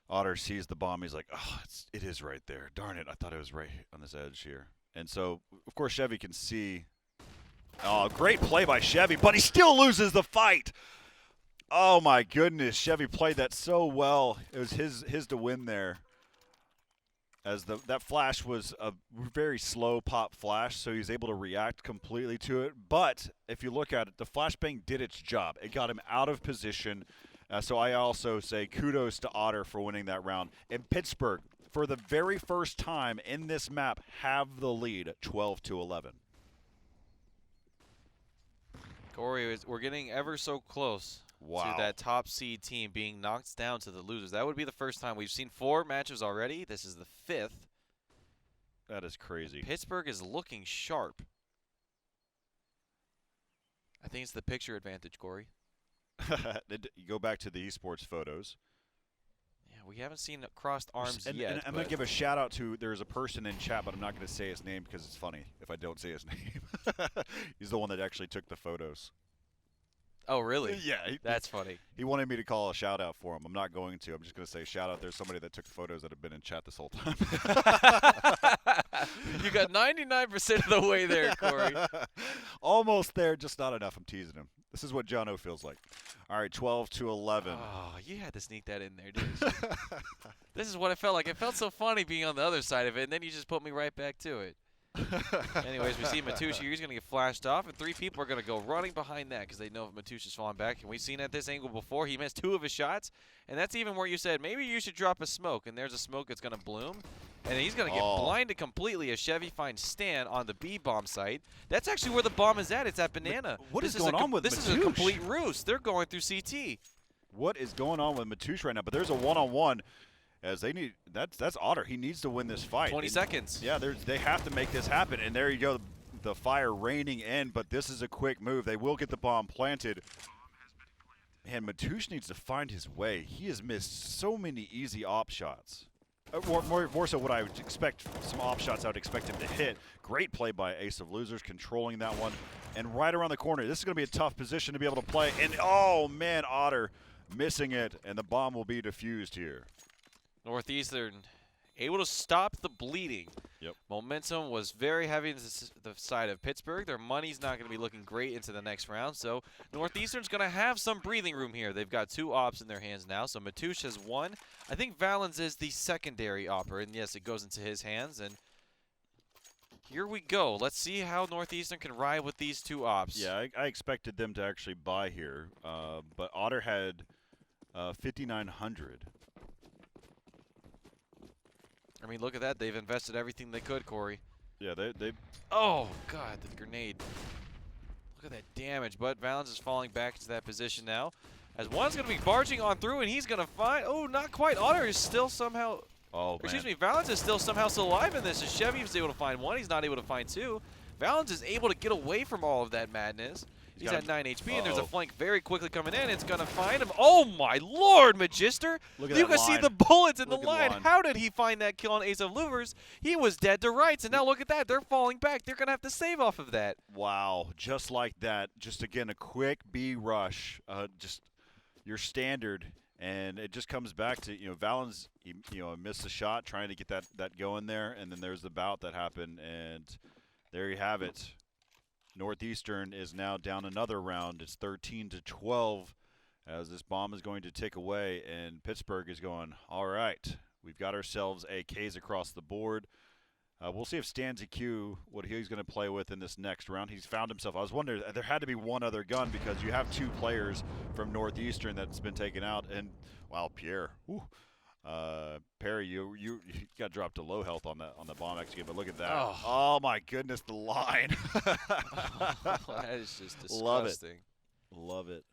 Otter sees the bomb. He's like, oh, it is right there. Darn it, I thought it was right on this edge here. And so, of course, Chevy can see. Oh, great play by Chevy, but he still loses the fight. Oh, my goodness. Chevy played that so well. It was his to win there. As that flash was a very slow pop flash, so he's able to react completely to it. But if you look at it, the flashbang did its job. It got him out of position. So I also say kudos to Otter for winning that round. And Pittsburgh, for the very first time in this map, have the lead 12-11. Corey, we're getting ever so close to that top seed team being knocked down to the losers. That would be the first time. We've seen 4 matches already. This is the 5th. That is crazy. Pittsburgh is looking sharp. I think it's the picture advantage, Corey. You go back to the esports photos. Yeah, we haven't seen crossed arms yet. And I'm going to give a shout out to, there's a person in chat, but I'm not going to say his name because it's funny if I don't say his name. He's the one that actually took the photos. Oh, really? Yeah. That's funny. He wanted me to call a shout out for him. I'm not going to. I'm just going to say shout out. There's somebody that took photos that have been in chat this whole time. You got 99% of the way there, Corey. Almost there, just not enough. I'm teasing him. This is what John O feels like. All right, 12-11. Oh, you had to sneak that in there, didn't you? This is what it felt like. It felt so funny being on the other side of it, and then you just put me right back to it. Anyways, we see Matoush here. He's going to get flashed off, and 3 people are going to go running behind that because they know Matoush is falling back. And we've seen at this angle before, he missed 2 of his shots, and that's even where you said maybe you should drop a smoke, and there's a smoke that's going to bloom. And he's going to get blinded completely as Chevy finds Stan on the B-bomb site. That's actually where the bomb is at. It's at Banana. What is going on with Matoush? This is a complete ruse. They're going through CT. What is going on with Matoush right now? But there's a one-on-one. as they need that's Otter. He needs to win this fight. 20 seconds. Yeah, they have to make this happen. And there you go, the fire raining in. But this is a quick move. They will get the bomb planted. And Matoush needs to find his way. He has missed so many easy op shots. More so what I would expect, some op shots I would expect him to hit. Great play by Ace of Losers, controlling that one. And right around the corner, this is going to be a tough position to be able to play. And, oh, man, Otter missing it, and the bomb will be defused here. Northeastern able to stop the bleeding. Yep. Momentum was very heavy on the side of Pittsburgh. Their money's not going to be looking great into the next round, so Northeastern's going to have some breathing room here. They've got 2 ops in their hands now, so Matoush has 1. I think Valens is the secondary opper, and yes, it goes into his hands, and here we go. Let's see how Northeastern can ride with these 2 ops. Yeah, I expected them to actually buy here, but Otter had 5,900. I mean, look at that. They've invested everything they could, Corey. Yeah, they. Oh, God, the grenade. Look at that damage. But Valens is falling back into that position now. As one's going to be barging on through, and he's going to find. Oh, not quite. Otter is still somehow. Oh, man. Excuse me. Valens is still somehow still alive in this. As Chevy was able to find 1, he's not able to find 2. Valens is able to get away from all of that madness. He's at 9 HP, and there's a flank very quickly coming in. It's going to find him. Oh, my Lord, Magister. Look at you that can see line. the bullets in Look the at line. How did he find that kill on Ace of Louvers? He was dead to rights, and now look at that. They're falling back. They're going to have to save off of that. Wow, just like that. Just, again, a quick B rush. Just your standard. And it just comes back to, Valens, missed a shot trying to get that going there. And then there's the bout that happened. And there you have it. Northeastern is now down another round. It's 13-12 as this bomb is going to tick away, and Pittsburgh is going, all right, we've got ourselves AKs across the board. We'll see if Stanzy Q, what he's going to play with in this next round. He's found himself. I was wondering, there had to be one other gun because you have 2 players from Northeastern that's been taken out. And, wow, Pierre. Whew. Perry, you got dropped to low health on the bomb execute, but look at that. Oh my goodness, the line. That is just disgusting. Love it.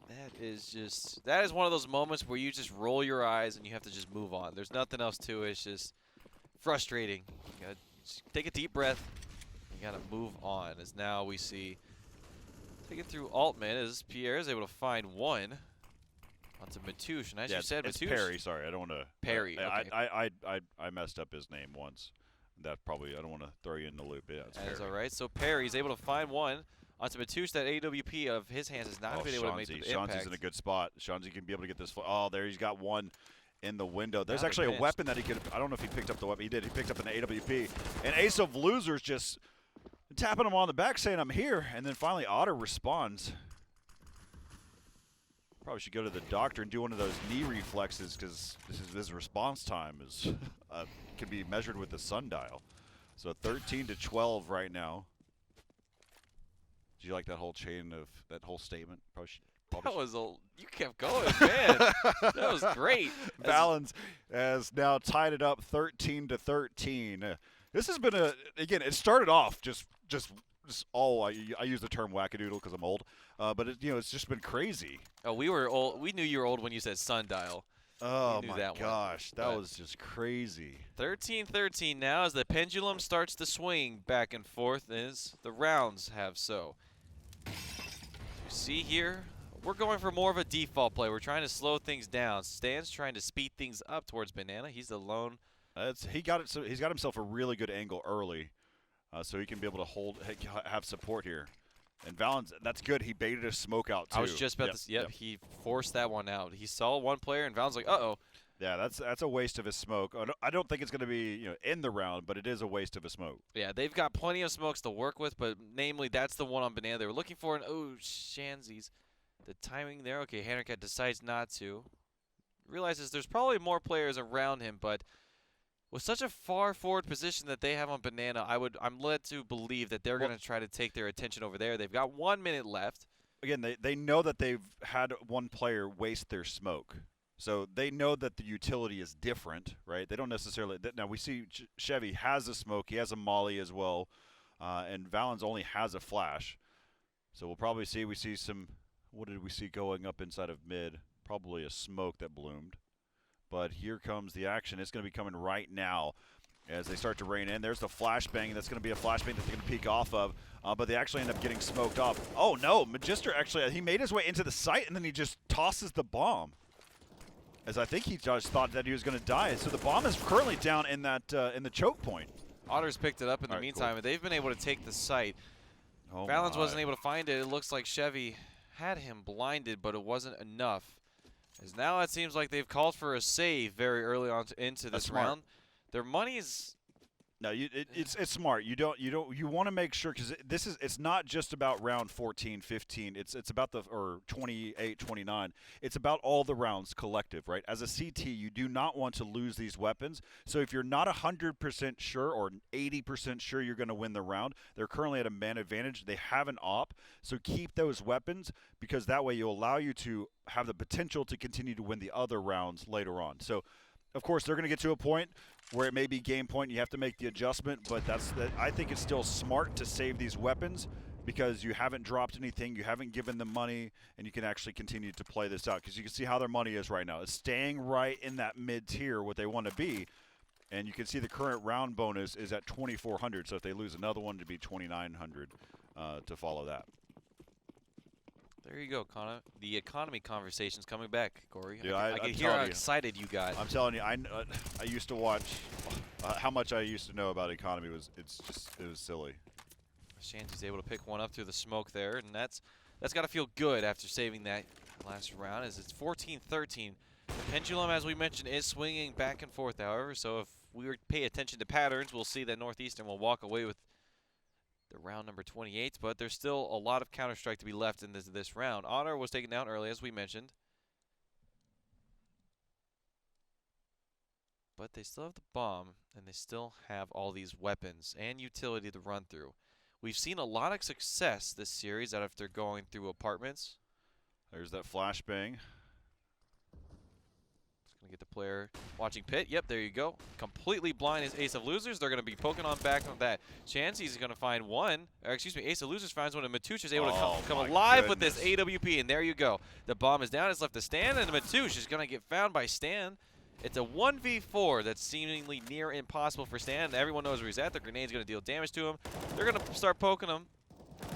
That is one of those moments where you just roll your eyes and you have to just move on. There's nothing else to it. It's just frustrating. You gotta just take a deep breath. You gotta move on. As now we see taking through Altman as Pierre is able to find 1. Onto Matoush, and as you said, it's Matoush. Perry. Sorry, I don't want to. Perry. Okay. I messed up his name once. That probably I don't want to throw you in the loop. Yeah, that is all right. So Perry's able to find 1 onto Matoush. That AWP of his hands has not been able to make the impact. Shanzi's in a good spot. Shanzi can be able to get this. Oh, there he's got 1 in the window. There's Now actually a weapon that he could. I don't know if he picked up the weapon. He did. He picked up an AWP. And Ace of Losers just tapping him on the back, saying I'm here. And then finally Otter responds. Probably should go to the doctor and do one of those knee reflexes because his response time is can be measured with the sundial. So 13-12 right now. Did you like that whole chain of that whole statement? You kept going, man. That was great. Valens has now tied it up 13-13. This has been again. It started off just all I use the term wackadoodle because I'm old, but it's just been crazy. Oh, we were old. We knew you were old when you said sundial. Oh my gosh, that was just crazy. 13-13 now as the pendulum starts to swing back and forth as the rounds have so. You see here, we're going for more of a default play. We're trying to slow things down. Stan's trying to speed things up towards Banana. He's the lone. He got it. So he's got himself a really good angle early, so he can be able to have support here. And Valens, that's good. He baited a smoke out too. I was just about to. Yep, he forced that one out. He saw 1 player, and Valens like, uh-oh. Yeah, that's a waste of his smoke. I don't think it's going to be in the round, but it is a waste of a smoke. Yeah, they've got plenty of smokes to work with, but namely that's the one on Banana they were looking for. And Shanzies, the timing there. Okay, Hannercat decides not to. Realizes there's probably more players around him, but with such a far forward position that they have on Banana, I'm led to believe that they're going to try to take their attention over there. They've got 1 minute left. Again, they know that they've had 1 player waste their smoke. So they know that the utility is different, right? They don't necessarily – now we see Chevy has a smoke. He has a molly as well. And Valens only has a flash. So we'll probably see some – what did we see going up inside of mid? Probably a smoke that bloomed. But here comes the action. It's going to be coming right now as they start to rain in. There's the flashbang. That's going to be a flashbang that they're going to peek off of. But they actually end up getting smoked off. Oh, no. Magister actually, he made his way into the site, and then he just tosses the bomb. As I think he just thought that he was going to die. So the bomb is currently down in that in the choke point. Otter's picked it up in the meantime, cool. and they've been able to take the site. Oh, Valens wasn't able to find it. It looks like Chevy had him blinded, but it wasn't enough. As now it seems like they've called for a save very early on into this round. Their money is. No, it's smart. You want to make sure, because it's not just about round 14, 15. It's about or 28, 29. It's about all the rounds collective, right? As a CT, you do not want to lose these weapons. So if you're not 100% sure or 80% sure you're going to win the round, they're currently at a man advantage. They have an op, so keep those weapons, because that way you'll allow you to have the potential to continue to win the other rounds later on. So, of course, they're going to get to a point where it may be game point. You have to make the adjustment, but I think it's still smart to save these weapons, because you haven't dropped anything, you haven't given them money, and you can actually continue to play this out, because you can see how their money is right now. It's staying right in that mid-tier, what they want to be, and you can see the current round bonus is at 2,400, so if they lose another one, it'd be 2,900 to follow that. There you go, Connor. The economy conversation's coming back, Corey. Dude, I can hear how excited you got. I'm telling you, I used to watch how much I used to know about economy. It was silly. Shanty's able to pick one up through the smoke there, and that's got to feel good after saving that last round, as it's 14-13. The pendulum, as we mentioned, is swinging back and forth, however, so if we pay attention to patterns, we'll see that Northeastern will walk away with the round number 28, but there's still a lot of Counter-Strike to be left in this round. Otter was taken down early, as we mentioned. But they still have the bomb, and they still have all these weapons and utility to run through. We've seen a lot of success this series out after going through apartments. There's that flashbang. Gonna get the player watching pit. Yep, there you go. Completely blind is Ace of Losers. They're gonna be poking on back on that. Chancy's gonna find one. Or excuse me, Ace of Losers finds one, and Matouche is able to come alive with this AWP, and there you go. The bomb is down. It's left to Stan, and Matouche is gonna get found by Stan. It's a 1v4 that's seemingly near impossible for Stan. Everyone knows where he's at. The grenade's gonna deal damage to him. They're gonna start poking him.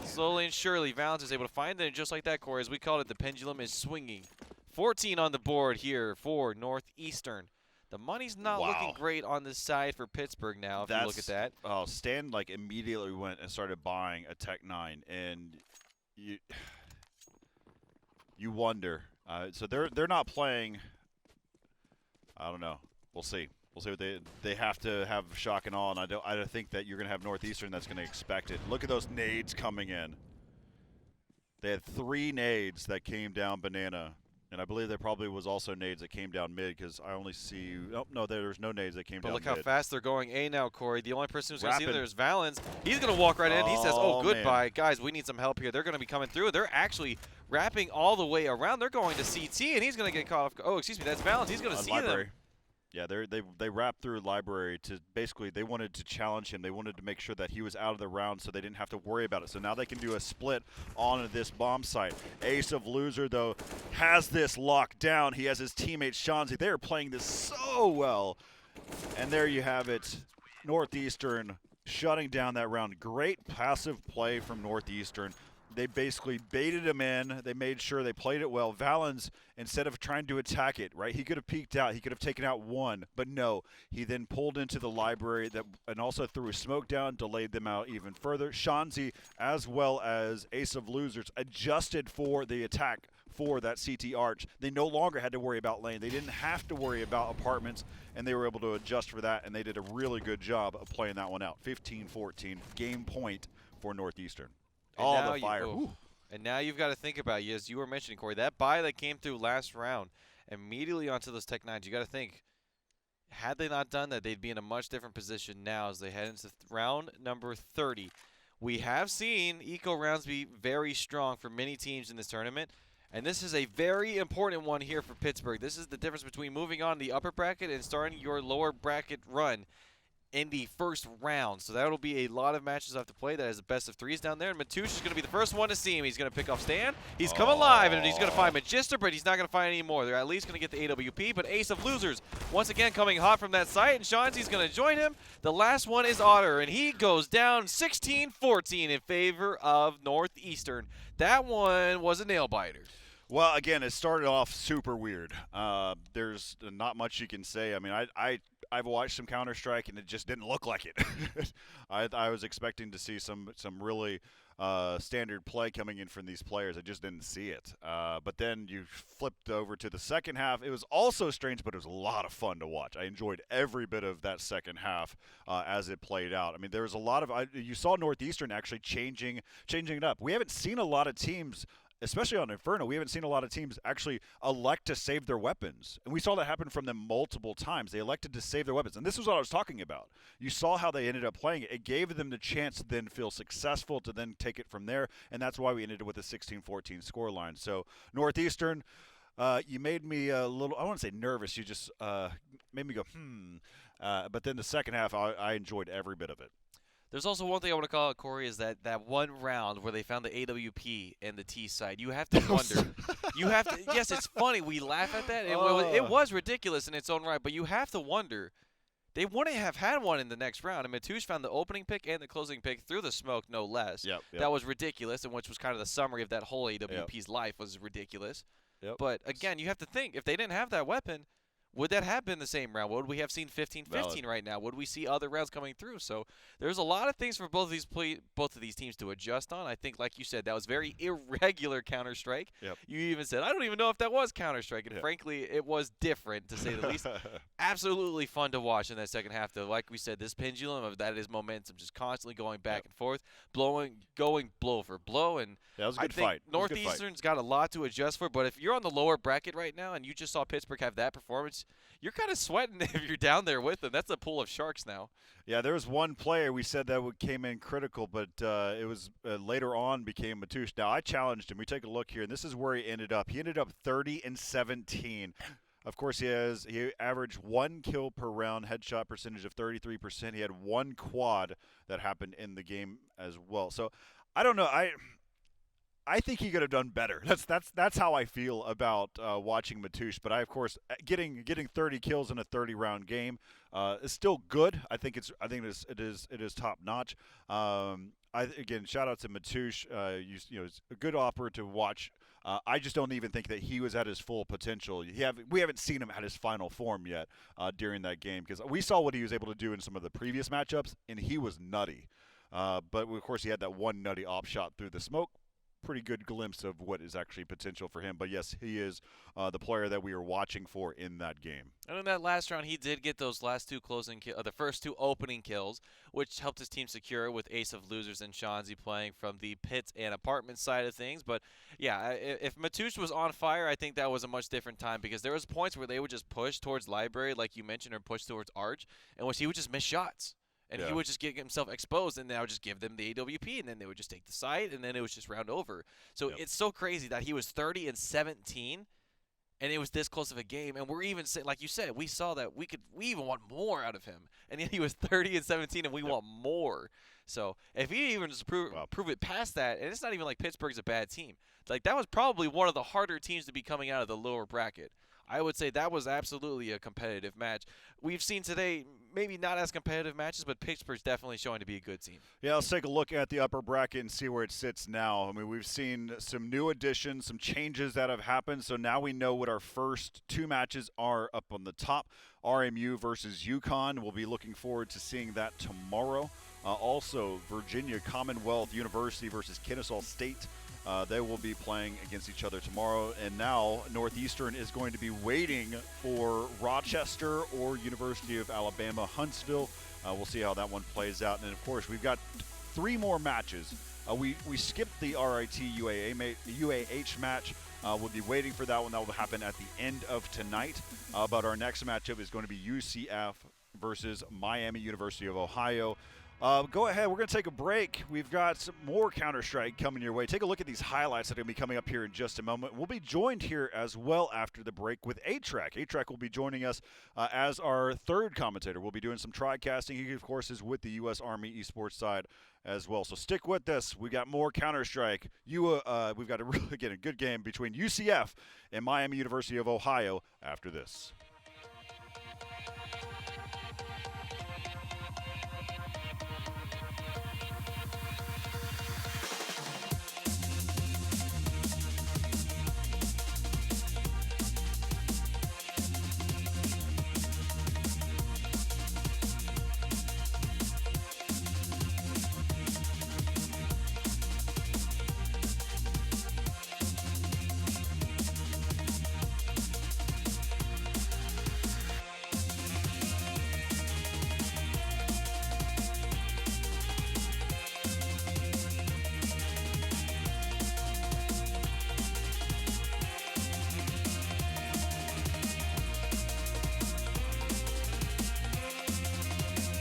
Slowly and surely, Valens is able to find it, and just like that, Corey, as we called it, the pendulum is swinging. 14 on the board here for Northeastern. The money's not looking great on this side for Pittsburgh now, if you look at that. Oh, Stan immediately went and started buying a Tech 9, and you wonder. So they're not playing. I don't know. We'll see. We'll see what they have to have shock and awe, and I don't think that you're going to have Northeastern that's going to expect it. Look at those nades coming in. They had 3 nades that came down banana. And I believe there probably was also nades that came down mid, because I only see – oh, no, there's no nades that came down mid. But look how fast they're going A now, Corey. The only person who's going to see them there is Valens. He's going to walk right in. He says, oh, goodbye. Man. Guys, we need some help here. They're going to be coming through. They're actually wrapping all the way around. They're going to CT, and he's going to get caught off. Oh, excuse me, that's Valens. He's going to see them. Yeah, they wrapped through library to basically, they wanted to challenge him. They wanted to make sure that he was out of the round so they didn't have to worry about it. So now they can do a split onto this bomb site. Ace of Loser, though, has this locked down. He has his teammate Shanzi. They are playing this so well. And there you have it. Northeastern shutting down that round. Great passive play from Northeastern. They basically baited him in. They made sure they played it well. Valens, instead of trying to attack it, right, he could have peeked out. He could have taken out one, but no. He then pulled into the library and also threw a smoke down, delayed them out even further. Shanzi, as well as Ace of Losers, adjusted for the attack for that CT arch. They no longer had to worry about lane. They didn't have to worry about apartments, and they were able to adjust for that, and they did a really good job of playing that one out. 15-14, game point for Northeastern. All the fire. And now you've got to think about, as you were mentioning, Corey, that buy that came through last round, immediately onto those Tech 9s, you got to think, had they not done that, they'd be in a much different position now as they head into round number 30. We have seen eco rounds be very strong for many teams in this tournament, and this is a very important one here for Pittsburgh. This is the difference between moving on to the upper bracket and starting your lower bracket run. in the first round. So that'll be a lot of matches I have to play. That is the best of threes down there. And Matoush is going to be the first one to see him. He's going to pick off Stan. He's come alive, and he's going to find Magister, but he's not going to find any more. They're at least going to get the AWP, but Ace of Losers once again coming hot from that site, and Chauncey's going to join him. The last one is Otter, and he goes down 16-14 in favor of Northeastern. That one was a nail-biter. Well, again, it started off super weird. There's not much you can say. I mean, I've watched some Counter-Strike, and it just didn't look like it. I was expecting to see some really standard play coming in from these players. I just didn't see it. But then you flipped over to the second half. It was also strange, but it was a lot of fun to watch. I enjoyed every bit of that second half as it played out. I mean, there was a lot of you saw Northeastern actually changing it up. We haven't seen a lot of teams, especially on Inferno, we haven't seen a lot of teams actually elect to save their weapons. And we saw that happen from them multiple times. They elected to save their weapons. And this is what I was talking about. You saw how they ended up playing it. It gave them the chance to then feel successful, to then take it from there. And that's why we ended up with a 16-14 scoreline. So Northeastern, you made me a little, I don't want to say nervous. You just made me go, but then the second half, I enjoyed every bit of it. There's also one thing I want to call out, Corey, is that one round where they found the AWP in the T side. You have to wonder. Yes, it's funny. We laugh at that. It was ridiculous in its own right, but you have to wonder. They wouldn't have had one in the next round. And Matoush found the opening pick and the closing pick through the smoke, no less. Yep. That was ridiculous, and which was kind of the summary of that whole AWP's life was ridiculous. Yep. But, again, you have to think, if they didn't have that weapon, would that have been the same round? Would we have seen 15-15 right now? Would we see other rounds coming through? So there's a lot of things for both of these teams to adjust on. I think, like you said, that was very irregular Counter-Strike. Yep. You even said, I don't even know if that was Counter-Strike. And frankly, it was different, to say the least. Absolutely fun to watch in that second half, though. Like we said, this pendulum of that is momentum, just constantly going back and forth, going blow for blow. And that was a good I think fight. Northeastern's got a lot to adjust for. But if you're on the lower bracket right now and you just saw Pittsburgh have that performance, you're kind of sweating if you're down there with them. That's a pool of sharks now. Yeah, there was one player we said that came in critical, but it was later on became Matoush. Now, I challenged him. We take a look here, and this is where he ended up. He ended up 30-17. Of course, he averaged 1 kill per round, headshot percentage of 33%. He had 1 quad that happened in the game as well. So, I don't know. I think he could have done better. That's how I feel about watching Matoush. But of course, getting 30 kills in a 30-round game is still good. I think it is top notch. Again, shout out to Matoush. It's a good offer to watch. I just don't even think that he was at his full potential. We haven't seen him at his final form yet during that game, because we saw what he was able to do in some of the previous matchups, and he was nutty. But of course, he had that one nutty off shot through the smoke. Pretty good glimpse of what is actually potential for him. But yes, he is the player that we are watching for in that game. And in that last round, he did get those last two the first two opening kills, which helped his team secure with Ace of Losers and Chauncey playing from the pits and apartment side of things. But yeah, if Matoush was on fire, I think that was a much different time, because there was points where they would just push towards Library, like you mentioned, or push towards Arch, in which he would just miss shots. And he would just get himself exposed, and then I would just give them the AWP, and then they would just take the site, and then it was just round over. So it's so crazy that he was 30-17, and it was this close of a game. And we're even saying, like you said, we saw that we even want more out of him. And yet he was 30-17, and we want more. So if he even just prove it past that, and it's not even like Pittsburgh's a bad team. Like, that was probably one of the harder teams to be coming out of the lower bracket. I would say that was absolutely a competitive match. We've seen today maybe not as competitive matches, but Pittsburgh's definitely showing to be a good team. Yeah, let's take a look at the upper bracket and see where it sits now. I mean, we've seen some new additions, some changes that have happened, so now we know what our first 2 matches are up on the top. RMU versus UConn. We'll be looking forward to seeing that tomorrow. Also, Virginia Commonwealth University versus Kennesaw State. They will be playing against each other tomorrow. And now Northeastern is going to be waiting for Rochester or University of Alabama Huntsville. We'll see how that one plays out. And, of course, we've got 3 more matches. We skipped the RIT UAH match. We'll be waiting for that one. That will happen at the end of tonight. But our next matchup is going to be UCF versus Miami University of Ohio. Go ahead. We're going to take a break. We've got some more Counter-Strike coming your way. Take a look at these highlights that are going to be coming up here in just a moment. We'll be joined here as well after the break with A-Track. A-Track will be joining us as our third commentator. We'll be doing some tri-casting. He, of course, is with the U.S. Army esports side as well. So stick with us. We've got more Counter-Strike. We've got a good game between UCF and Miami University of Ohio after this.